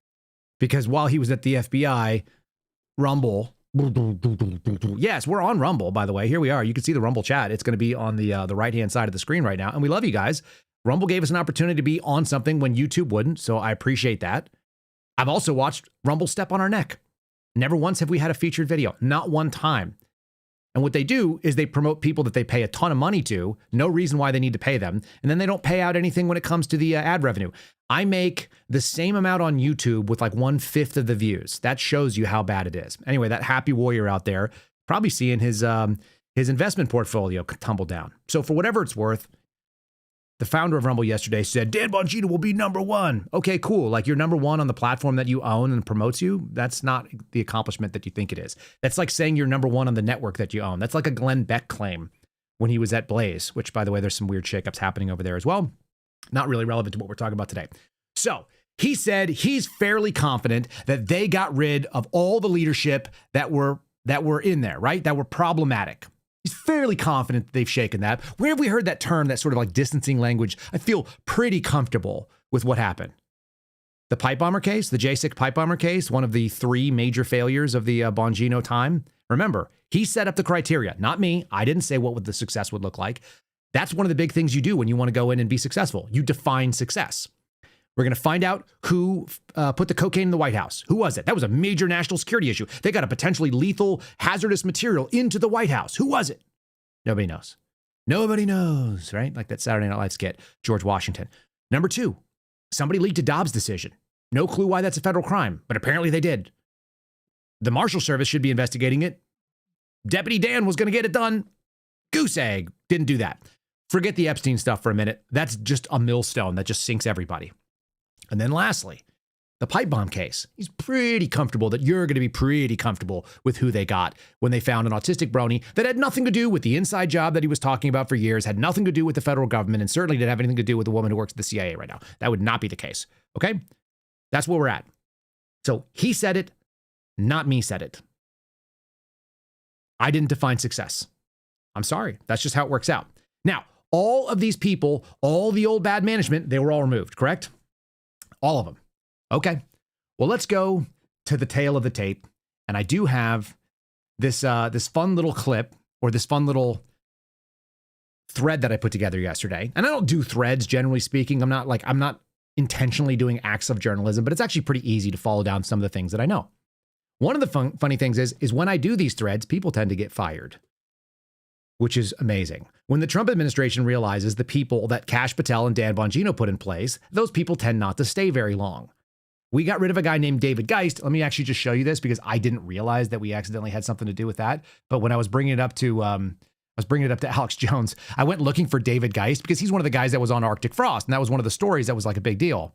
Because while he was at the FBI, Rumble, yes, we're on Rumble, by the way. Here we are. You can see the Rumble chat. It's going to be on the right-hand side of the screen right now. And we love you guys. Rumble gave us an opportunity to be on something when YouTube wouldn't, so I appreciate that. I've also watched Rumble step on our neck. Never once have we had a featured video, not one time. And what they do is they promote people that they pay a ton of money to, no reason why they need to pay them, and then they don't pay out anything when it comes to the ad revenue. I make the same amount on YouTube with like 1/5 of the views. That shows you how bad it is. Anyway, that happy warrior out there probably seeing his investment portfolio tumble down. So for whatever it's worth, the founder of Rumble yesterday said, Dan Bongino will be #1. Okay, cool. Like you're #1 on the platform that you own and promotes you. That's not the accomplishment that you think it is. That's like saying you're #1 on the network that you own. That's like a Glenn Beck claim when he was at Blaze, which by the way, there's some weird shakeups happening over there as well. Not really relevant to what we're talking about today. So he said he's fairly confident that they got rid of all the leadership that were in there, right? That were problematic. He's fairly confident that they've shaken that. Where have we heard that term, that sort of like distancing language? I feel pretty comfortable with what happened. The pipe bomber case, the J6 pipe bomber case, one of the 3 major failures of the Bongino time. Remember, he set up the criteria, not me. I didn't say what the success would look like. That's one of the big things you do when you want to go in and be successful. You define success. We're going to find out who put the cocaine in the White House. Who was it? That was a major national security issue. They got a potentially lethal, hazardous material into the White House. Who was it? Nobody knows. Nobody knows, right? Like that Saturday Night Live skit, George Washington. Number 2, somebody leaked a Dobbs decision. No clue why that's a federal crime, but apparently they did. The Marshal Service should be investigating it. Deputy Dan was going to get it done. Goose egg. Didn't do that. Forget the Epstein stuff for a minute. That's just a millstone that just sinks everybody. And then lastly, the pipe bomb case. He's pretty comfortable that you're going to be pretty comfortable with who they got when they found an autistic brony that had nothing to do with the inside job that he was talking about for years, had nothing to do with the federal government, and certainly didn't have anything to do with the woman who works at the CIA right now. That would not be the case. Okay? That's where we're at. So he said it, not me said it. I didn't define success. I'm sorry. That's just how it works out. Now, all of these people, all the old bad management, they were all removed, correct? All of them. Okay. Well, let's go to the tail of the tape. And I do have this fun little clip, or this fun little thread that I put together yesterday. And I don't do threads, generally speaking. I'm not intentionally doing acts of journalism, but it's actually pretty easy to follow down some of the things that I know. One of the funny things is when I do these threads, people tend to get fired, which is amazing. When the Trump administration realizes the people that Kash Patel and Dan Bongino put in place, those people tend not to stay very long. We got rid of a guy named David Geist. Let me actually just show you this because I didn't realize that we accidentally had something to do with that. But when I was bringing it up to Alex Jones, I went looking for David Geist because he's one of the guys that was on Arctic Frost. And that was one of the stories that was like a big deal.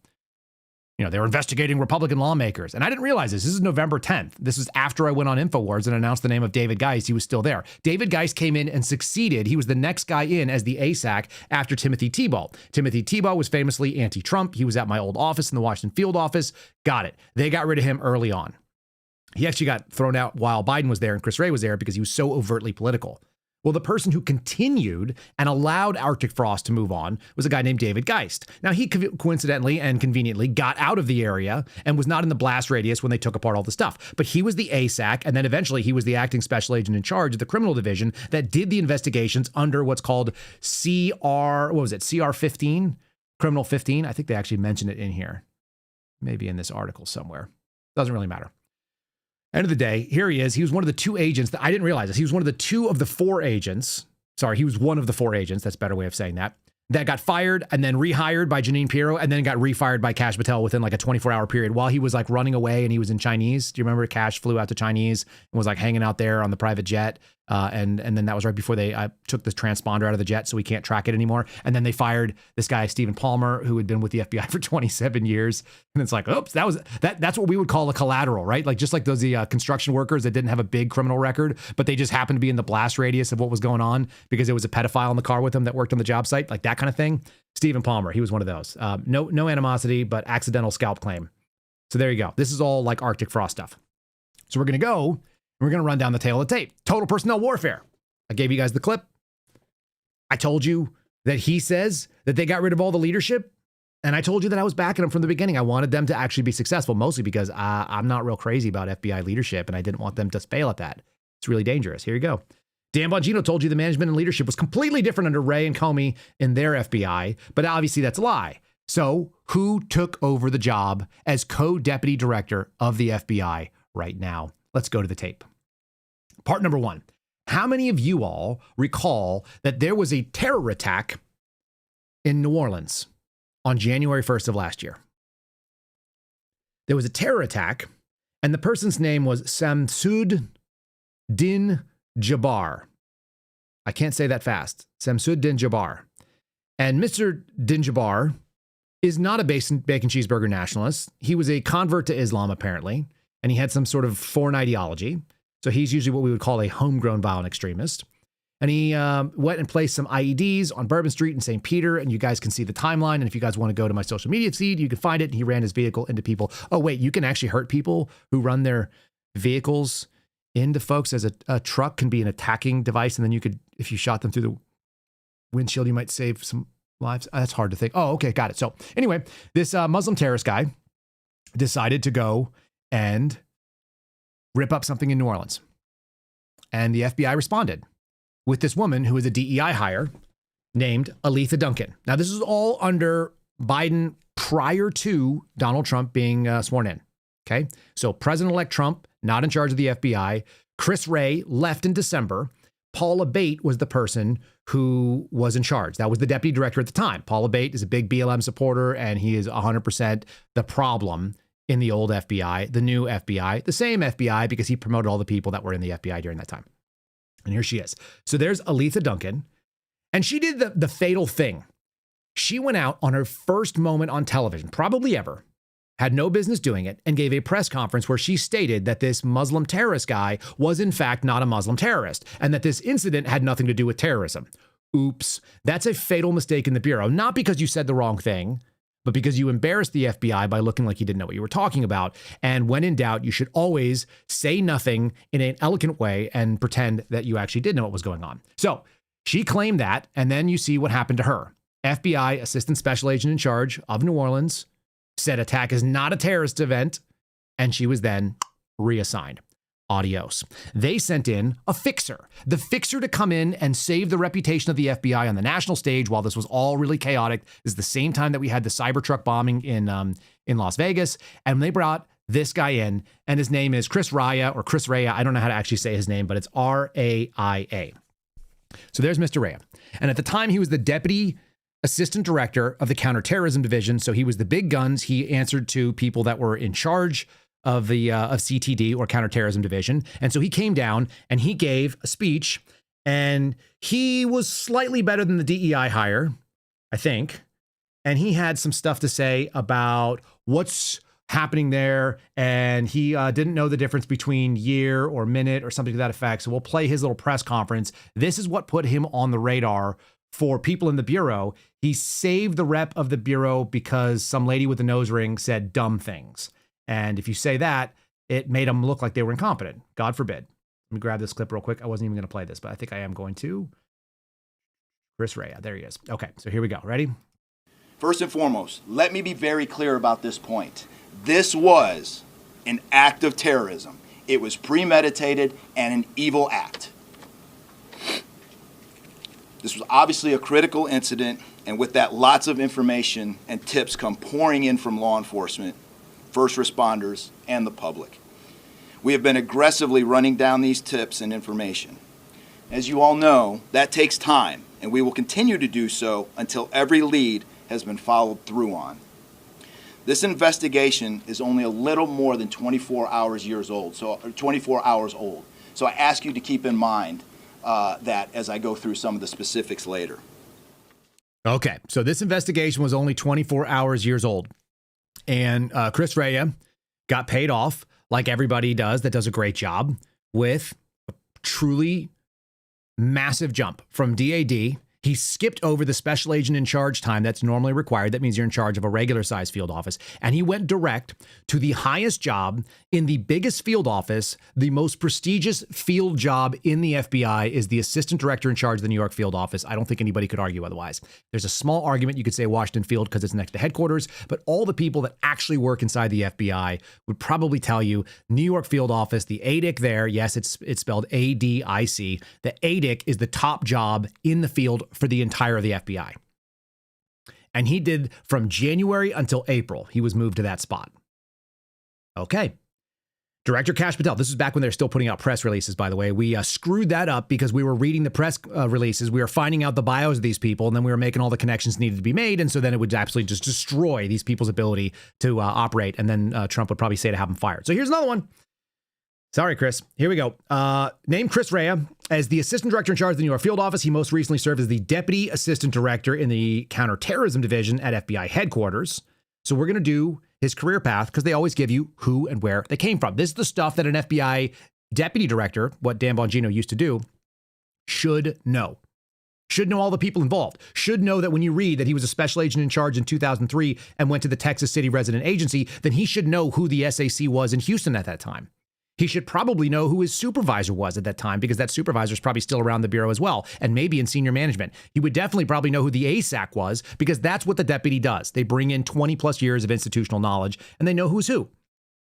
You know, they were investigating Republican lawmakers. And I didn't realize this. This is November 10th. This was after I went on InfoWars and announced the name of David Geist. He was still there. David Geist came in and succeeded. He was the next guy in as the ASAC after Timothy Tebow. Timothy Tebow was famously anti-Trump. He was at my old office in the Washington field office. Got it. They got rid of him early on. He actually got thrown out while Biden was there and Chris Wray was there because he was so overtly political. Well, the person who continued and allowed Arctic Frost to move on was a guy named David Geist. Now, he coincidentally and conveniently got out of the area and was not in the blast radius when they took apart all the stuff. But he was the ASAC, and then eventually he was the acting special agent in charge of the criminal division that did the investigations under what's called CR 15? Criminal 15? I think they actually mentioned it in here. maybe in this article somewhere. Doesn't really matter. End of the day, here he is. He was one of the 2 agents that I didn't realize this. He was one of the 2 of the 4 agents. Sorry, he was one of the 4 agents. That's a better way of saying that. That got fired and then rehired by Janine Pirro and then got refired by Kash Patel within like a 24-hour period while he was like running away and he was in Chinese. Do you remember Kash flew out to Chinese and was like hanging out there on the private jet? And then that was right before they took the transponder out of the jet, so we can't track it anymore. And then they fired this guy, Stephen Palmer, who had been with the FBI for 27 years. And it's like, oops, that's what we would call a collateral, right? Like just like those construction workers that didn't have a big criminal record, but they just happened to be in the blast radius of what was going on because there was a pedophile in the car with them that worked on the job site, like that kind of thing. Stephen Palmer, he was one of those. No animosity, but accidental scalp claim. So there you go. This is all like Arctic Frost stuff. So we're going to go. We're going to run down the tail of the tape. Total personnel warfare. I gave you guys the clip. I told you that he says that they got rid of all the leadership. And I told you that I was backing them from the beginning. I wanted them to actually be successful, mostly because I'm not real crazy about FBI leadership, and I didn't want them to fail at that. It's really dangerous. Here you go. Dan Bongino told you the management and leadership was completely different under Wray and Comey in their FBI, but obviously that's a lie. So who took over the job as co-deputy director of the FBI right now? Let's go to the tape. Part number 1. How many of you all recall that there was a terror attack in New Orleans on January 1st of last year? There was a terror attack, and the person's name was Samsud Din Jabbar. I can't say that fast. Samsud Din Jabbar. And Mr. Din Jabbar is not a bacon cheeseburger nationalist. He was a convert to Islam, apparently, and he had some sort of foreign ideology. So he's usually what we would call a homegrown violent extremist. And he went and placed some IEDs on Bourbon Street in St. Peter, and you guys can see the timeline. And if you guys want to go to my social media feed, you can find it. And he ran his vehicle into people. Oh, wait, you can actually hurt people who run their vehicles into folks as a truck can be an attacking device. And then you could, if you shot them through the windshield, you might save some lives. That's hard to think. Oh, okay, got it. So anyway, this Muslim terrorist guy decided to go and rip up something in New Orleans. And the FBI responded with this woman who is a DEI hire named Aletha Duncan. Now, this is all under Biden prior to Donald Trump being sworn in. Okay. So President-elect Trump, not in charge of the FBI. Chris Wray left in December. Paula Bate was the person who was in charge. That was the deputy director at the time. Paula Bate is a big BLM supporter, and he is 100% the problem in the old FBI, the new FBI, the same FBI, because he promoted all the people that were in the FBI during that time. And here she is. So there's Aletha Duncan, and she did the fatal thing. She went out on her first moment on television, probably ever, had no business doing it, and gave a press conference where she stated that this Muslim terrorist guy was in fact not a Muslim terrorist, and that this incident had nothing to do with terrorism. Oops, that's a fatal mistake in the Bureau, not because you said the wrong thing, but because you embarrassed the FBI by looking like you didn't know what you were talking about. And when in doubt, you should always say nothing in an elegant way and pretend that you actually did know what was going on. So she claimed that, and then you see what happened to her. FBI Assistant Special Agent in charge of New Orleans said attack is not a terrorist event, and she was then reassigned. Adios. They sent in a fixer. The fixer to come in and save the reputation of the FBI on the national stage while this was all really chaotic. This is the same time that we had the Cybertruck bombing in Las Vegas. And they brought this guy in, and his name is Chris Raya, or Chris Raya. I don't know how to actually say his name, but it's R-A-I-A. So there's Mr. Raya. And at the time, he was the deputy assistant director of the counterterrorism division. So he was the big guns. He answered to people that were in charge of the of CTD, or counterterrorism division. And so he came down and he gave a speech, and he was slightly better than the DEI hire, I think. And he had some stuff to say about what's happening there. And he didn't know the difference between year or minute or something to that effect. So we'll play his little press conference. This is what put him on the radar for people in the Bureau. He saved the rep of the Bureau because some lady with a nose ring said dumb things. And if you say that, it made them look like they were incompetent. God forbid. Let me grab this clip real quick. I wasn't even going to play this, but I think I am going to. Chris Raya, there he is. Okay, so here we go. Ready? First and foremost, let me be very clear about this point. This was an act of terrorism. It was premeditated and an evil act. This was obviously a critical incident, and with that, lots of information and tips come pouring in from law enforcement. first responders, and the public. We have been aggressively running down these tips and information. As you all know, that takes time, and we will continue to do so until every lead has been followed through on. This investigation is only a little more than 24 hours old. So I ask you to keep in mind that as I go through some of the specifics later. Okay, so this investigation was only 24 hours old. And Chris Rea got paid off, like everybody does that does a great job, with a truly massive jump from DAD. He skipped over the special agent in charge time that's normally required. That means you're in charge of a regular size field office. And he went direct to the highest job in the biggest field office. The most prestigious field job in the FBI is the assistant director in charge of the New York field office. I don't think anybody could argue otherwise. There's a small argument you could say Washington Field because it's next to headquarters, but all the people that actually work inside the FBI would probably tell you New York field office, the ADIC there, yes, it's spelled ADIC. The ADIC is the top job in the field for the entire of the FBI. And he did from January until April. He was moved to that spot. Okay. Director Kash Patel. This is back when they're still putting out press releases, by the way. We screwed that up because we were reading the press releases. We were finding out the bios of these people, and then we were making all the connections needed to be made. And so then it would absolutely just destroy these people's ability to operate. And then Trump would probably say to have them fired. So here's another one. Sorry, Chris. Here we go. Named Chris Rea as the assistant director in charge of the New York field office. He most recently served as the deputy assistant director in the counterterrorism division at FBI headquarters. So we're going to do his career path because they always give you who and where they came from. This is the stuff that an FBI deputy director, what Dan Bongino used to do, should know. Should know all the people involved. Should know that when you read that he was a special agent in charge in 2003 and went to the Texas City Resident Agency, then he should know who the SAC was in Houston at that time. He should probably know who his supervisor was at that time because that supervisor is probably still around the bureau as well and maybe in senior management. He would definitely probably know who the ASAC was because that's what the deputy does. They bring in 20 plus years of institutional knowledge and they know who's who.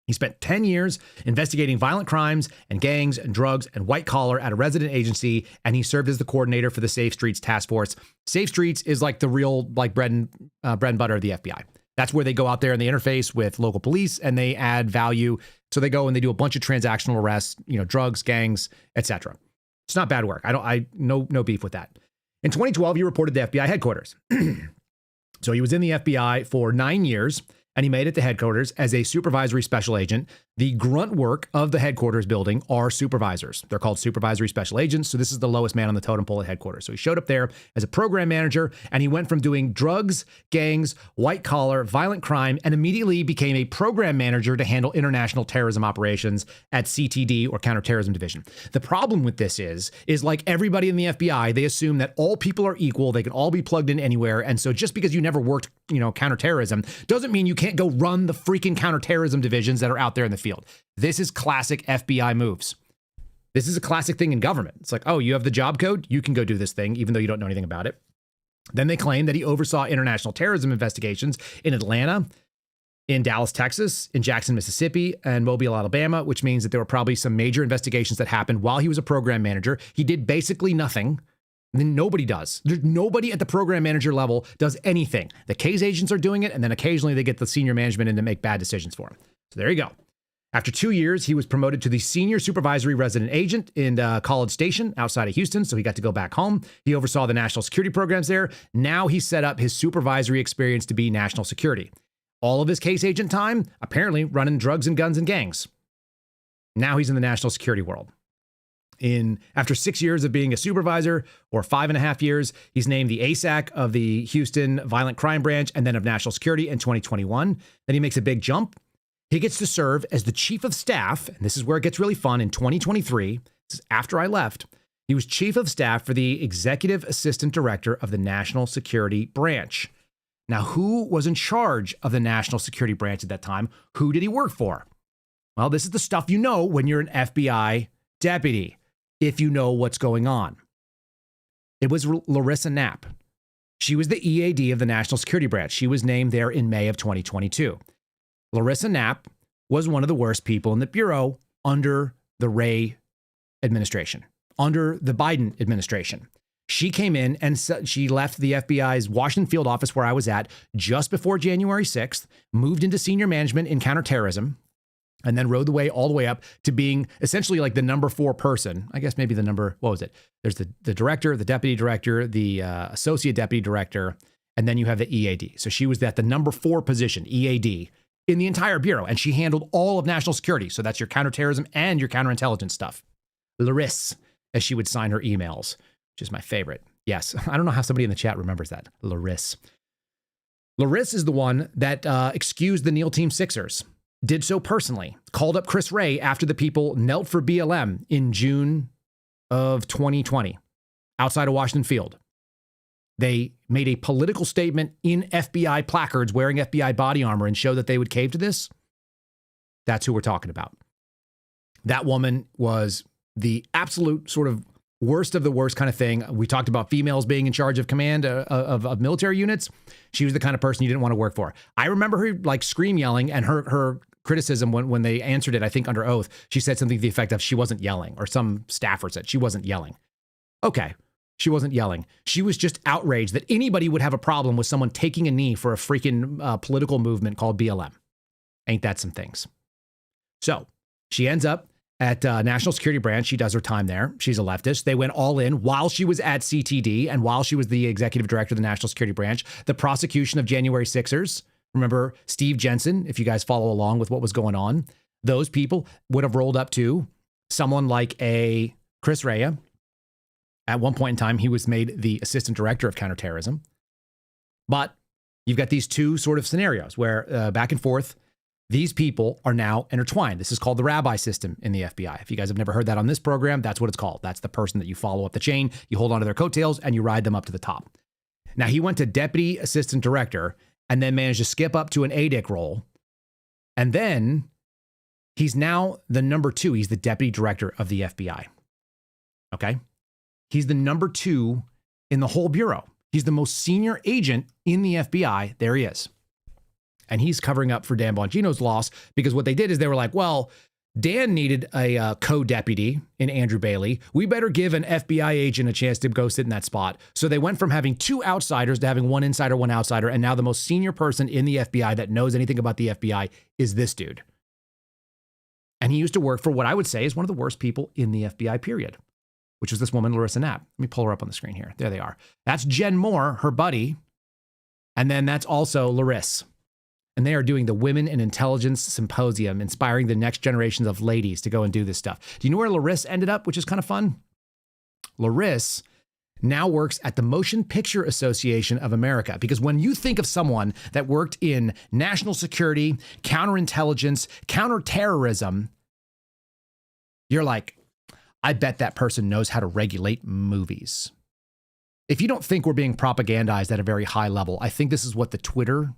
He spent 10 years investigating violent crimes and gangs and drugs and white collar at a resident agency, and he served as the coordinator for the Safe Streets Task Force. Safe Streets is like the real bread and butter of the FBI. That's where they go out there and they interface with local police and they add value. So they go and they do a bunch of transactional arrests, drugs, gangs, etc. It's not bad work. No beef with that. In 2012, he reported to FBI headquarters. So he was in the FBI for 9 years and he made it to headquarters as a supervisory special agent. The grunt work of the headquarters building are supervisors. They're called supervisory special agents. So this is the lowest man on the totem pole at headquarters. So he showed up there as a program manager and he went from doing drugs, gangs, white collar, violent crime, and immediately became a program manager to handle international terrorism operations at CTD or Counterterrorism Division. The problem with this is like everybody in the FBI, they assume that all people are equal. They can all be plugged in anywhere. And so just because you never worked, counterterrorism doesn't mean you can't go run the freaking counterterrorism divisions that are out there in the field. This is classic FBI moves. This is a classic thing in government. It's like, oh, you have the job code? You can go do this thing, even though you don't know anything about it. Then they claim that he oversaw international terrorism investigations in Atlanta, in Dallas, Texas, in Jackson, Mississippi, and Mobile, Alabama, which means that there were probably some major investigations that happened while he was a program manager. He did basically nothing. And nobody does. There's nobody at the program manager level does anything. The case agents are doing it, and then occasionally they get the senior management in to make bad decisions for him. So there you go. After 2 years, he was promoted to the senior supervisory resident agent in College Station outside of Houston, so he got to go back home. He oversaw the national security programs there. Now he set up his supervisory experience to be national security. All of his case agent time, apparently running drugs and guns and gangs. Now he's in the national security world. After 6 years of being a supervisor, or 5.5 years, he's named the ASAC of the Houston Violent Crime Branch and then of National Security in 2021. Then he makes a big jump. He gets to serve as the chief of staff, and this is where it gets really fun, in 2023. This is after I left. He was chief of staff for the executive assistant director of the National Security Branch. Now, who was in charge of the National Security Branch at that time? Who did he work for? Well, this is the stuff you know when you're an FBI deputy, if you know what's going on. It was Larissa Knapp. She was the EAD of the National Security Branch. She was named there in May of 2022. Larissa Knapp was one of the worst people in the Bureau under the Wray administration, under the Biden administration. She came in and she left the FBI's Washington field office where I was at just before January 6th, moved into senior management in counterterrorism, and then rode all the way up to being essentially like the number 4 person. I guess maybe what was it? There's the director, the deputy director, the associate deputy director, and then you have the EAD. So she was at the number 4 position, EAD, in the entire bureau. And she handled all of national security. So that's your counterterrorism and your counterintelligence stuff. Larisse, as she would sign her emails, which is my favorite. Yes, I don't know how somebody in the chat remembers that. Larisse. Larisse is the one that excused the Neil Team Sixers. Did so personally, called up Chris Wray after the people knelt for BLM in June of 2020 outside of Washington Field. They made a political statement in FBI placards wearing FBI body armor and showed that they would cave to this. That's who we're talking about. That woman was the absolute sort of worst of the worst kind of thing. We talked about females being in charge of command of military units. She was the kind of person you didn't want to work for. I remember her like scream yelling, and her criticism when they answered it, I think under oath, she said something to the effect of she wasn't yelling, or some staffer said she wasn't yelling. Okay, she wasn't yelling. She was just outraged that anybody would have a problem with someone taking a knee for a freaking political movement called BLM. Ain't that some things? So she ends up at National Security Branch. She does her time there. She's a leftist. They went all in while she was at CTD and while she was the executive director of the National Security Branch. The prosecution of January 6ers. Remember Steve Jensen, if you guys follow along with what was going on, those people would have rolled up to someone like a Chris Wray. At one point in time, he was made the assistant director of counterterrorism. But you've got these two sort of scenarios where back and forth, these people are now intertwined. This is called the rabbi system in the FBI. If you guys have never heard that on this program, that's what it's called. That's the person that you follow up the chain, you hold onto their coattails, and you ride them up to the top. Now, he went to deputy assistant director and then managed to skip up to an ADIC role. And then he's now the number 2. He's the deputy director of the FBI. Okay? He's the number 2 in the whole bureau. He's the most senior agent in the FBI. There he is. And he's covering up for Dan Bongino's loss because what they did is they were like, well, Dan needed a co-deputy in Andrew Bailey. We better give an FBI agent a chance to go sit in that spot. So they went from having 2 outsiders to having 1 insider, 1 outsider. And now the most senior person in the FBI that knows anything about the FBI is this dude. And he used to work for what I would say is one of the worst people in the FBI, period, which was this woman, Larissa Knapp. Let me pull her up on the screen here. There they are. That's Jen Moore, her buddy. And then that's also Larisse. And they are doing the Women in Intelligence Symposium, inspiring the next generations of ladies to go and do this stuff. Do you know where Larisse ended up, which is kind of fun? Larisse now works at the Motion Picture Association of America, because when you think of someone that worked in national security, counterintelligence, counterterrorism, you're like, I bet that person knows how to regulate movies. If you don't think we're being propagandized at a very high level, I think this is what the Twitter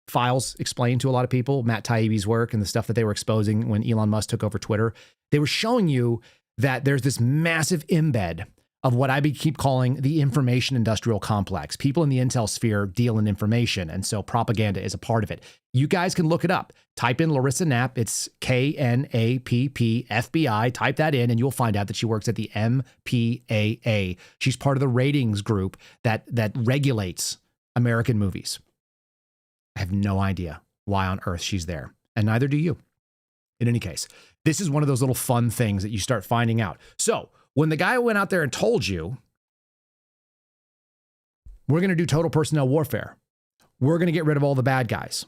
files explain to a lot of people, Matt Taibbi's work and the stuff that they were exposing when Elon Musk took over Twitter. They were showing you that there's this massive embed of what I keep calling the information industrial complex. People in the intel sphere deal in information, and so propaganda is a part of it. You guys can look it up. Type in Larissa Knapp. It's KNAPP FBI. Type that in, and you'll find out that she works at the MPAA. She's part of the ratings group that regulates American movies. I have no idea why on earth she's there, and neither do you. In any case, this is one of those little fun things that you start finding out. So when the guy went out there and told you, we're going to do total personnel warfare, we're going to get rid of all the bad guys.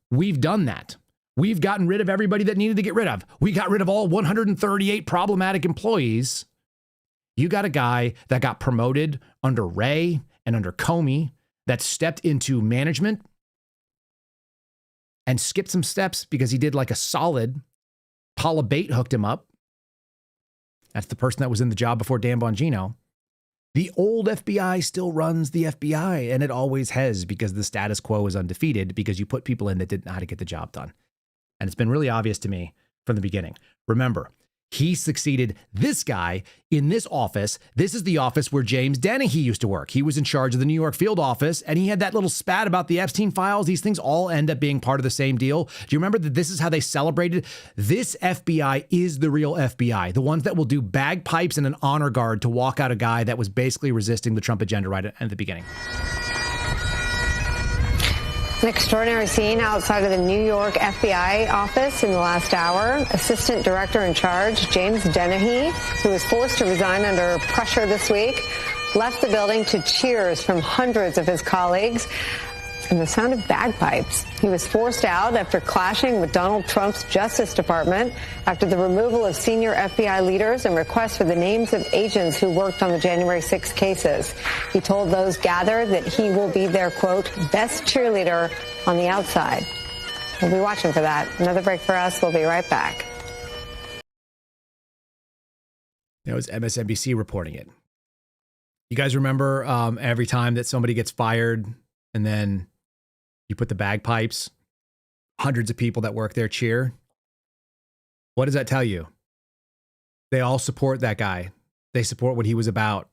We've done that. We've gotten rid of everybody that needed to get rid of. We got rid of all 138 problematic employees. You got a guy that got promoted under Wray and under Comey that stepped into management and skipped some steps because he did like a solid. Paula Bate hooked him up. That's the person that was in the job before Dan Bongino. The old FBI still runs the FBI, and it always has, because the status quo is undefeated, because you put people in that didn't know how to get the job done. And it's been really obvious to me from the beginning. Remember, He succeeded this guy in this office. This is the office where James Dennehy used to work. He was in charge of the New York field office, and he had that little spat about the Epstein files. These things all end up being part of the same deal. Do you remember that this is how they celebrated? This FBI is the real FBI, the ones that will do bagpipes and an honor guard to walk out a guy that was basically resisting the Trump agenda right at the beginning. An extraordinary scene outside of the New York FBI office in the last hour. Assistant Director in charge, James Dennehy, who was forced to resign under pressure this week, left the building to cheers from hundreds of his colleagues and the sound of bagpipes. He was forced out after clashing with Donald Trump's Justice Department after the removal of senior FBI leaders and requests for the names of agents who worked on the January 6 cases. He told those gathered that he will be their, quote, best cheerleader on the outside. We'll be watching for that. Another break for us. We'll be right back. That was MSNBC reporting it. You guys remember every time that somebody gets fired and then you put the bagpipes, hundreds of people that work there cheer? What does that tell you? They all support that guy. They support what he was about.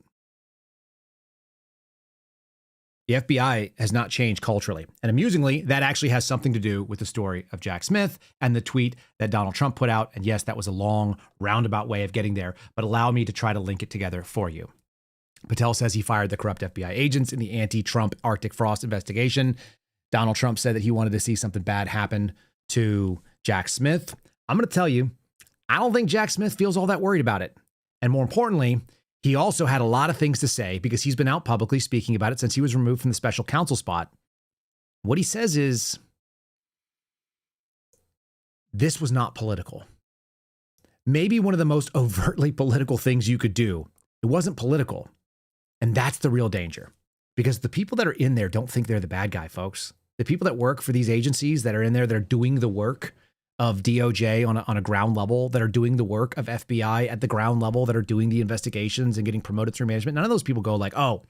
The FBI has not changed culturally. And amusingly, that actually has something to do with the story of Jack Smith and the tweet that Donald Trump put out. And yes, that was a long, roundabout way of getting there, but allow me to try to link it together for you. Patel says he fired the corrupt FBI agents in the anti-Trump Arctic Frost investigation. Donald Trump said that he wanted to see something bad happen to Jack Smith. I'm going to tell you, I don't think Jack Smith feels all that worried about it. And more importantly, he also had a lot of things to say because he's been out publicly speaking about it since he was removed from the special counsel spot. What he says is, this was not political. Maybe one of the most overtly political things you could do. It wasn't political. And that's the real danger, because the people that are in there don't think they're the bad guy, folks. The people that work for these agencies that are in there, that are doing the work of DOJ on a ground level, that are doing the work of FBI at the ground level, that are doing the investigations and getting promoted through management. None of those people go like, oh,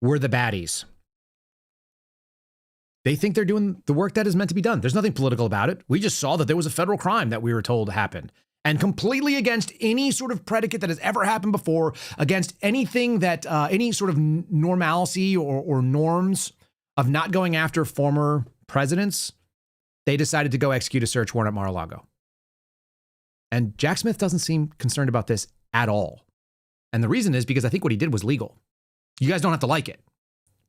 we're the baddies. They think they're doing the work that is meant to be done. There's nothing political about it. We just saw that there was a federal crime that we were told happened. And completely against any sort of predicate that has ever happened before, against anything that, any sort of normalcy or norms of not going after former presidents, they decided to go execute a search warrant at Mar-a-Lago. And Jack Smith doesn't seem concerned about this at all. And the reason is because I think what he did was legal. You guys don't have to like it,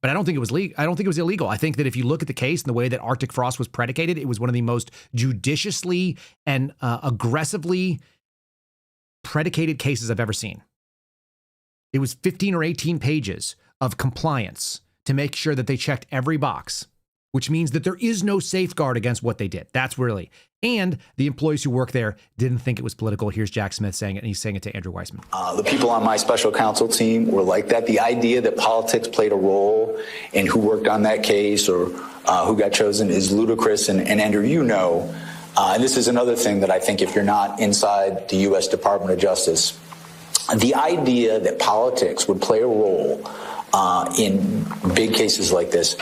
but I don't think it was legal. I don't think it was illegal. I think that if you look at the case and the way that Arctic Frost was predicated, it was one of the most judiciously and aggressively predicated cases I've ever seen. It was 15 or 18 pages of compliance to make sure that they checked every box, which means that there is no safeguard against what they did. That's really. And the employees who work there didn't think it was political. Here's Jack Smith saying it, and he's saying it to Andrew Weissman. The people on my special counsel team were like that. The idea that politics played a role in who worked on that case or who got chosen is ludicrous. And Andrew, you know, and this is another thing that I think if you're not inside the U.S. Department of Justice, the idea that politics would play a role in big cases like this,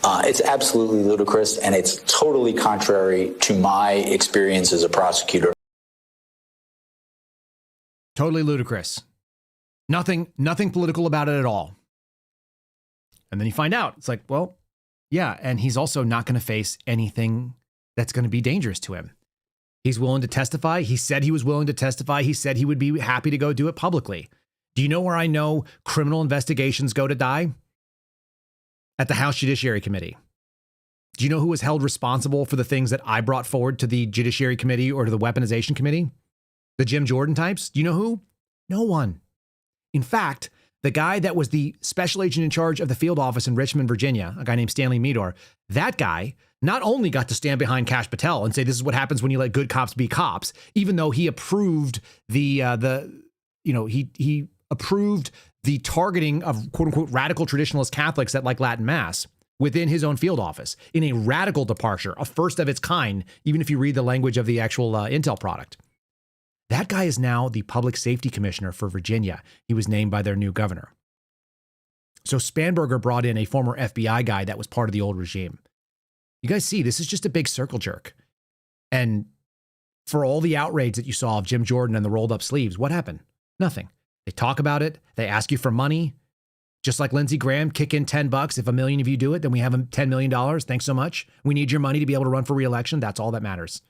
it's absolutely ludicrous, and it's totally contrary to my experience as a prosecutor. Totally ludicrous. Nothing political about it at all. And then you find out, it's like, well, yeah, and he's also not going to face anything that's going to be dangerous to him. He's willing to testify. He said he was willing to testify. He said he would be happy to go do it publicly. Do you know where I know criminal investigations go to die? At the House Judiciary Committee. Do you know who was held responsible for the things that I brought forward to the Judiciary Committee or to the Weaponization Committee? The Jim Jordan types? Do you know who? No one. In fact, the guy that was the special agent in charge of the field office in Richmond, Virginia, a guy named Stanley Meador, that guy not only got to stand behind Kash Patel and say this is what happens when you let good cops be cops, even though he approved he approved the targeting of quote unquote radical traditionalist Catholics at like Latin Mass within his own field office in a radical departure, a first of its kind, even if you read the language of the actual Intel product. That guy is now the public safety commissioner for Virginia. He was named by their new governor. So Spanberger brought in a former FBI guy that was part of the old regime. You guys see, this is just a big circle jerk. And for all the outrage that you saw of Jim Jordan and the rolled up sleeves? What happened? Nothing. They talk about it. They ask you for money. Just like Lindsey Graham, kick in $10. If 1 million of you do it, then we have $10 million. Thanks so much. We need your money to be able to run for re-election. That's all that matters.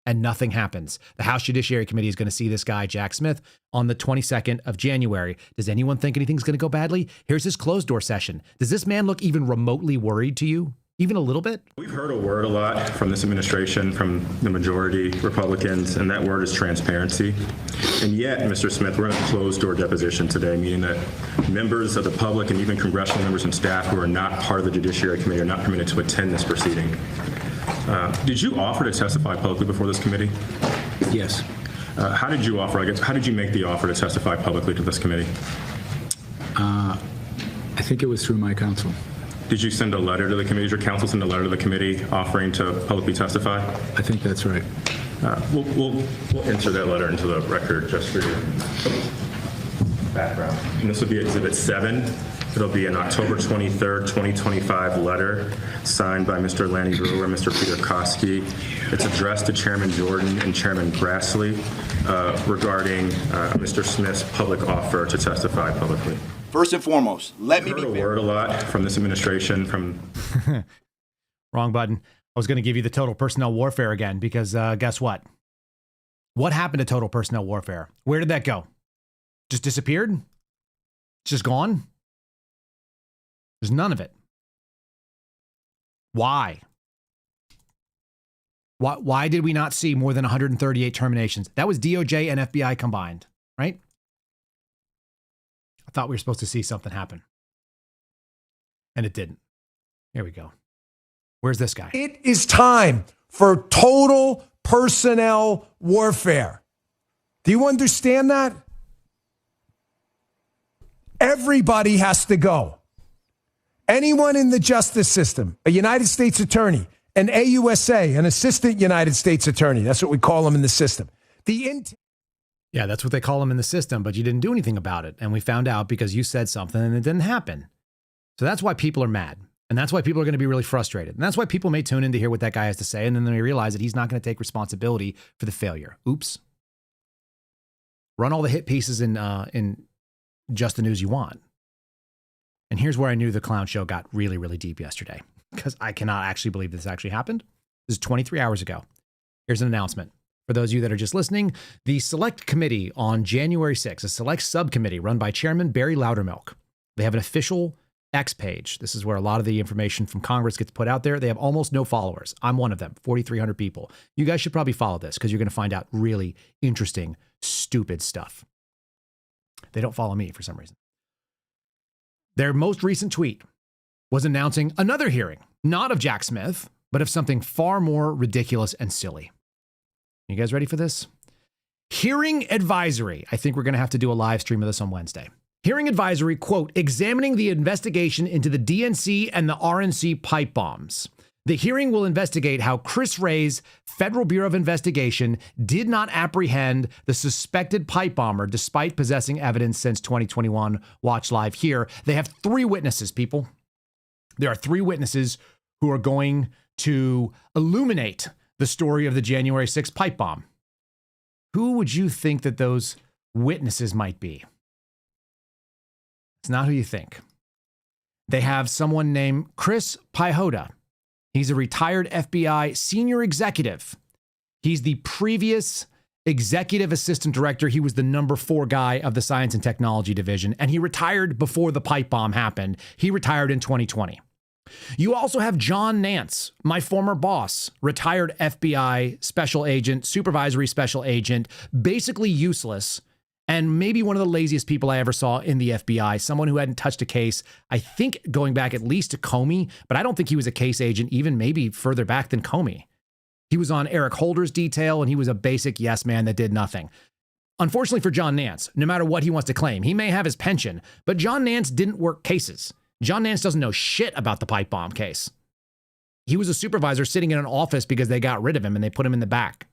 And nothing happens. The House Judiciary Committee is going to see this guy, Jack Smith, on the 22nd of January. Does anyone think anything's going to go badly? Here's his closed door session. Does this man look even remotely worried to you? Even a little bit? We've heard a word a lot from this administration, from the majority Republicans, and that word is transparency. And yet, Mr. Smith, we're in a closed-door deposition today, meaning that members of the public and even congressional members and staff who are not part of the Judiciary Committee are not permitted to attend this proceeding. Did you offer to testify publicly before this committee? Yes. How did you offer? I guess, how did you make the offer to testify publicly to this committee? I think it was through my counsel. Did you send a letter to the committee? Did your counsel send a letter to the committee offering to publicly testify? I think that's right. We'll enter that letter into the record just for your background. And this will be Exhibit 7. It'll be an October 23rd, 2025 letter signed by Mr. Lanny Brewer and Mr. Peter Koski. It's addressed to Chairman Jordan and Chairman Grassley regarding Mr. Smith's public offer to testify publicly. First and foremost, let me be heard a fair. word a lot from this administration. Wrong button. I was going to give you the total personnel warfare again because guess what? What happened to total personnel warfare? Where did that go? Just disappeared? Just gone? There's none of it. Why? Why did we not see more than 138 terminations? That was DOJ and FBI combined, right? I thought we were supposed to see something happen. And it didn't. Here we go. Where's this guy? It is time for total personnel warfare. Do you understand that? Everybody has to go. Anyone in the justice system, a United States attorney, an AUSA, an assistant United States attorney. That's what we call them in the system. Yeah, that's what they call them in the system, but you didn't do anything about it. And we found out because you said something and it didn't happen. So that's why people are mad. And that's why people are going to be really frustrated. And that's why people may tune in to hear what that guy has to say. And then they realize that he's not going to take responsibility for the failure. Oops. Run all the hit pieces in Just the News you want. And here's where I knew the clown show got really, really deep yesterday, because I cannot actually believe this actually happened. This is 23 hours ago. Here's an announcement. For those of you that are just listening, the Select Committee on January 6th, a select subcommittee run by Chairman Barry Loudermilk. They have an official X page. This is where a lot of the information from Congress gets put out there. They have almost no followers. I'm one of them, 4,300 people. You guys should probably follow this because you're going to find out really interesting, stupid stuff. They don't follow me for some reason. Their most recent tweet was announcing another hearing, not of Jack Smith, but of something far more ridiculous and silly. You guys ready for this? Hearing advisory. I think we're going to have to do a live stream of this on Wednesday. Hearing advisory, quote, examining the investigation into the DNC and the RNC pipe bombs. The hearing will investigate how Chris Wray's Federal Bureau of Investigation did not apprehend the suspected pipe bomber despite possessing evidence since 2021. Watch live here. They have 3 witnesses, people. There are 3 witnesses who are going to illuminate the story of the January 6th pipe bomb. Who would you think that those witnesses might be? It's not who you think. They have someone named Chris Pyhoda. He's a retired FBI senior executive. He's the previous executive assistant director. He was the number 4 guy of the Science and Technology Division, and he retired before the pipe bomb happened. He retired in 2020. You also have John Nance, my former boss, retired FBI special agent, supervisory special agent, basically useless, and maybe one of the laziest people I ever saw in the FBI, someone who hadn't touched a case, I think going back at least to Comey, but I don't think he was a case agent even maybe further back than Comey. He was on Eric Holder's detail, and he was a basic yes man that did nothing. Unfortunately for John Nance, no matter what he wants to claim, he may have his pension, but John Nance didn't work cases. John Nance doesn't know shit about the pipe bomb case. He was a supervisor sitting in an office because they got rid of him and they put him in the back.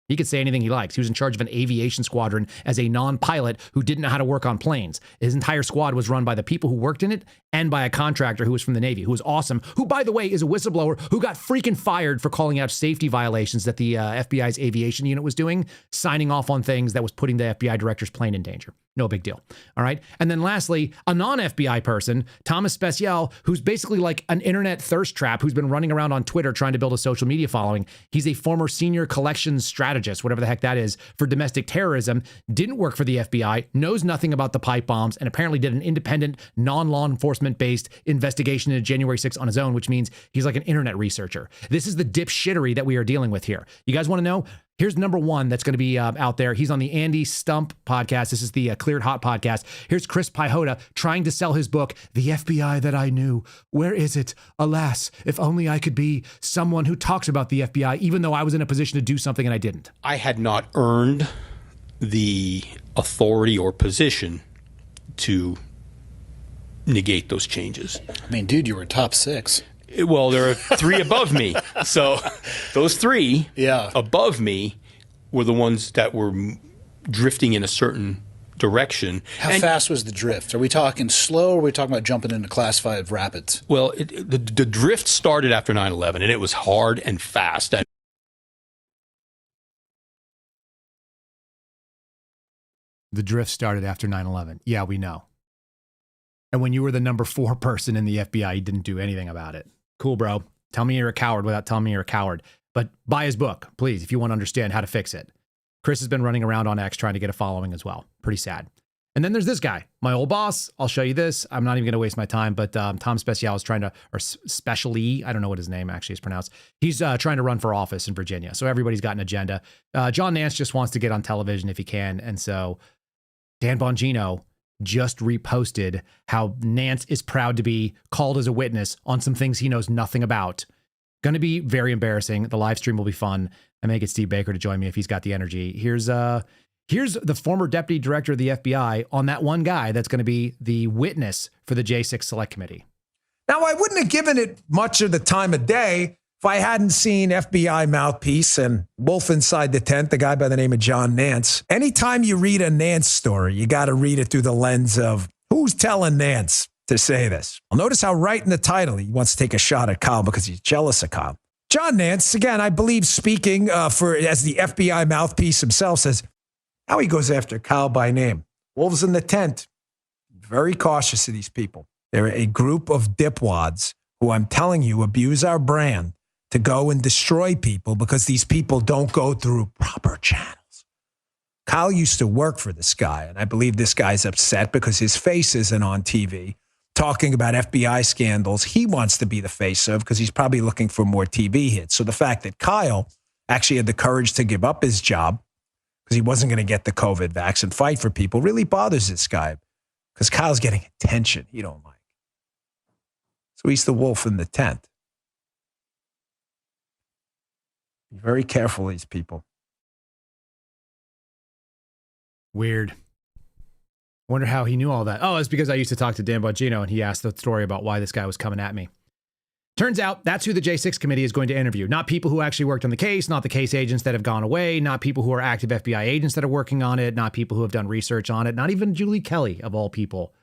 He could say anything he likes. He was in charge of an aviation squadron as a non-pilot who didn't know how to work on planes. His entire squad was run by the people who worked in it and by a contractor who was from the Navy, who was awesome, who, by the way, is a whistleblower who got freaking fired for calling out safety violations that the FBI's aviation unit was doing, signing off on things that was putting the FBI director's plane in danger. No big deal. All right. And then lastly, a non-FBI person, Thomas Special, who's basically like an internet thirst trap who's been running around on Twitter trying to build a social media following. He's a former senior collections strategist, whatever the heck that is, for domestic terrorism, didn't work for the FBI, knows nothing about the pipe bombs, and apparently did an independent, non-law enforcement-based investigation into January 6th on his own, which means he's like an internet researcher. This is the dipshittery that we are dealing with here. You guys want to know? Here's number one that's going to be out there. He's on the Andy Stump podcast. This is the Cleared Hot podcast. Here's Chris Pyhota trying to sell his book, The FBI That I Knew. Where is it? Alas, if only I could be someone who talks about the FBI, even though I was in a position to do something and I didn't. I had not earned the authority or position to negate those changes. I mean, dude, you were top 6. Well, there are 3 above me. So those 3 above me were the ones that were drifting in a certain direction. How fast was the drift? Are we talking slow or are we talking about jumping into classified rapids? Well, the drift started after 9/11, and it was hard and fast. The drift started after 9/11. Yeah, we know. And when you were the number 4 person in the FBI, you didn't do anything about it. Cool, bro. Tell me you're a coward without telling me you're a coward. But buy his book, please, if you want to understand how to fix it. Chris has been running around on X trying to get a following as well. Pretty sad. And then there's this guy, my old boss. I'll show you this. I'm not even going to waste my time, but Tom Special is trying to, or Specially, I don't know what his name actually is pronounced. He's trying to run for office in Virginia. So everybody's got an agenda. John Nance just wants to get on television if he can. And so Dan Bongino just reposted how Nance is proud to be called as a witness on some things he knows nothing about. Going to be very embarrassing. The live stream will be fun. I may get Steve Baker to join me if he's got the energy. Here's the former deputy director of the FBI on that one guy that's going to be the witness for the J6 Select Committee. Now, I wouldn't have given it much of the time of day if I hadn't seen FBI mouthpiece and Wolf Inside the Tent, the guy by the name of John Nance. Anytime you read a Nance story, you got to read it through the lens of who's telling Nance to say this. Well, notice how right in the title, he wants to take a shot at Kyle because he's jealous of Kyle. John Nance, again, I believe speaking as the FBI mouthpiece himself, says how he goes after Kyle by name. Wolves in the Tent, very cautious of these people. They're a group of dipwads who I'm telling you abuse our brand to go and destroy people because these people don't go through proper channels. Kyle used to work for this guy, and I believe this guy's upset because his face isn't on TV talking about FBI scandals he wants to be the face of because he's probably looking for more TV hits. So the fact that Kyle actually had the courage to give up his job because he wasn't going to get the COVID vax and fight for people really bothers this guy because Kyle's getting attention he don't like. So he's the wolf in the tent. Be very careful, these people. Weird. Wonder how he knew all that. Oh, it's because I used to talk to Dan Bongino and he asked the story about why this guy was coming at me. Turns out that's who the J6 committee is going to interview. Not people who actually worked on the case, not the case agents that have gone away, not people who are active FBI agents that are working on it, not people who have done research on it, not even Julie Kelly, of all people,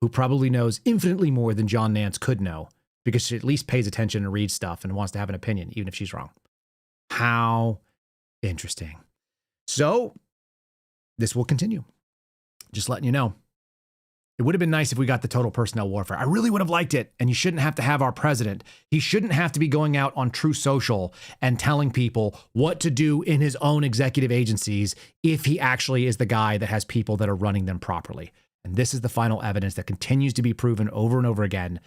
who probably knows infinitely more than John Nance could know because she at least pays attention and reads stuff and wants to have an opinion, even if she's wrong. How interesting. So this will continue. Just letting you know. It would have been nice if we got the total personnel warfare. I really would have liked it. And you shouldn't have to have our president. He shouldn't have to be going out on True Social and telling people what to do in his own executive agencies if he actually is the guy that has people that are running them properly. And this is the final evidence that continues to be proven over and over again.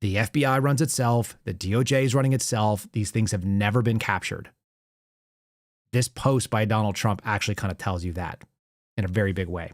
The FBI runs itself. The DOJ is running itself. These things have never been captured. This post by Donald Trump actually kind of tells you that in a very big way.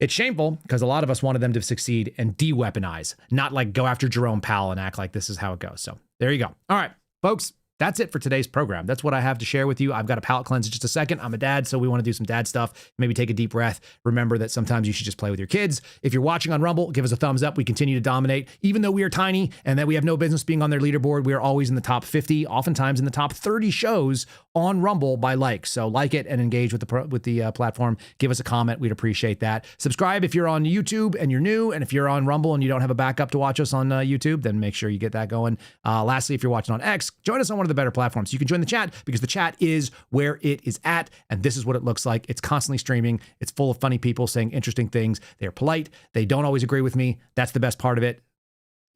It's shameful because a lot of us wanted them to succeed and de-weaponize, not like go after Jerome Powell and act like this is how it goes. So there you go. All right, folks, that's it for today's program. That's what I have to share with you. I've got a palate cleanse in just a second. I'm a dad, so we want to do some dad stuff. Maybe take a deep breath. Remember that sometimes you should just play with your kids. If you're watching on Rumble, give us a thumbs up. We continue to dominate. Even though we are tiny and that we have no business being on their leaderboard, we are always in the top 50, oftentimes in the top 30 shows on Rumble by likes. So like it and engage with the platform. Give us a comment. We'd appreciate that. Subscribe if you're on YouTube and you're new, and if you're on Rumble and you don't have a backup to watch us on YouTube, then make sure you get that going. Lastly, if you're watching on X, join us on one of the better platforms. You can join the chat because the chat is where it is at, and this is what it looks like. It's constantly streaming. It's full of funny people saying interesting things. They're polite. They don't always agree with me. That's the best part of it.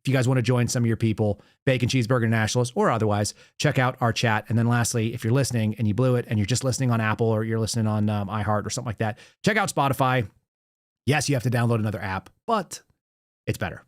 If you guys want to join some of your people, Bacon, Cheeseburger, Nationalist, or otherwise, check out our chat. And then lastly, if you're listening and you blew it and you're just listening on Apple or you're listening on iHeart or something like that, check out Spotify. Yes, you have to download another app, but it's better.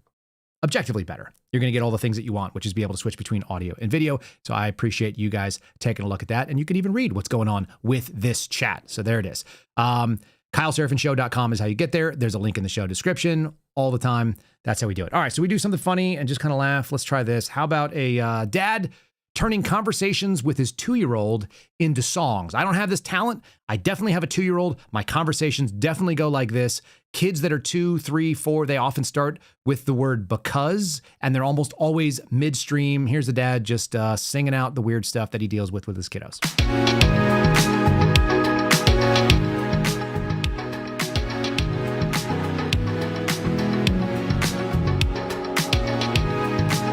Objectively better. You're going to get all the things that you want, which is be able to switch between audio and video. So I appreciate you guys taking a look at that. And you can even read what's going on with this chat. So there it is. KyleSeraphinShow.com is how you get there. There's a link in the show description all the time. That's how we do it. All right, so we do something funny and just kind of laugh. Let's try this. How about a dad turning conversations with his 2-year-old into songs? I don't have this talent. I definitely have a 2-year-old. My conversations definitely go like this. Kids that are 2, 3, 4, they often start with the word because, and they're almost always midstream. Here's the dad just singing out the weird stuff that he deals with his kiddos.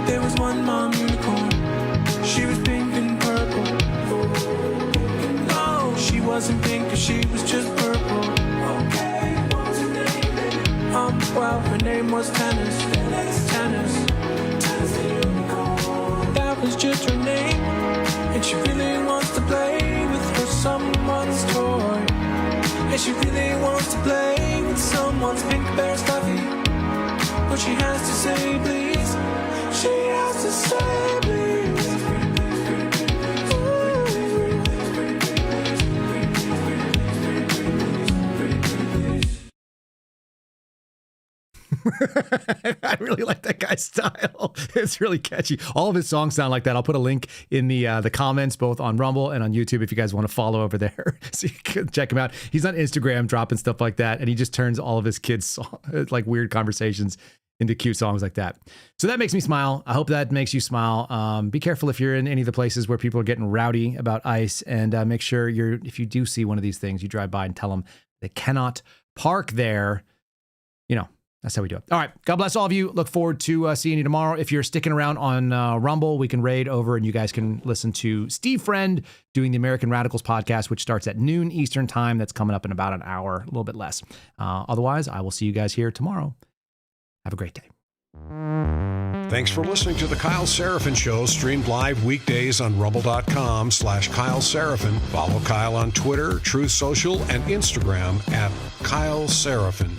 There was one mom unicorn. She was pink and purple. No, she wasn't pink, 'cause she was just purple. Okay, what was her name, baby? Well, her name was Tennis. Tennis the unicorn. That was just her name, and she really wants to play with her someone's toy. And she really wants to play with someone's pink bear stuffy. But she has to say please. She has to say please. I really like that guy's style. It's really catchy. All of his songs sound like that. I'll put a link in the comments, both on Rumble and on YouTube, if you guys want to follow over there, so you can check him out. He's on Instagram dropping stuff like that, and he just turns all of his kids' like weird conversations into cute songs like that. So that makes me smile. I hope that makes you smile. Be careful if you're in any of the places where people are getting rowdy about ICE, and make sure if you do see one of these things, you drive by and tell them they cannot park there. You know, that's how we do it. All right. God bless all of you. Look forward to seeing you tomorrow. If you're sticking around on Rumble, we can raid over and you guys can listen to Steve Friend doing the American Radicals podcast, which starts at noon Eastern time. That's coming up in about an hour, a little bit less. Otherwise, I will see you guys here tomorrow. Have a great day. Thanks for listening to The Kyle Seraphin Show, streamed live weekdays on rumble.com/Kyle Seraphin. Follow Kyle on Twitter, Truth Social, and Instagram at Kyle Seraphin.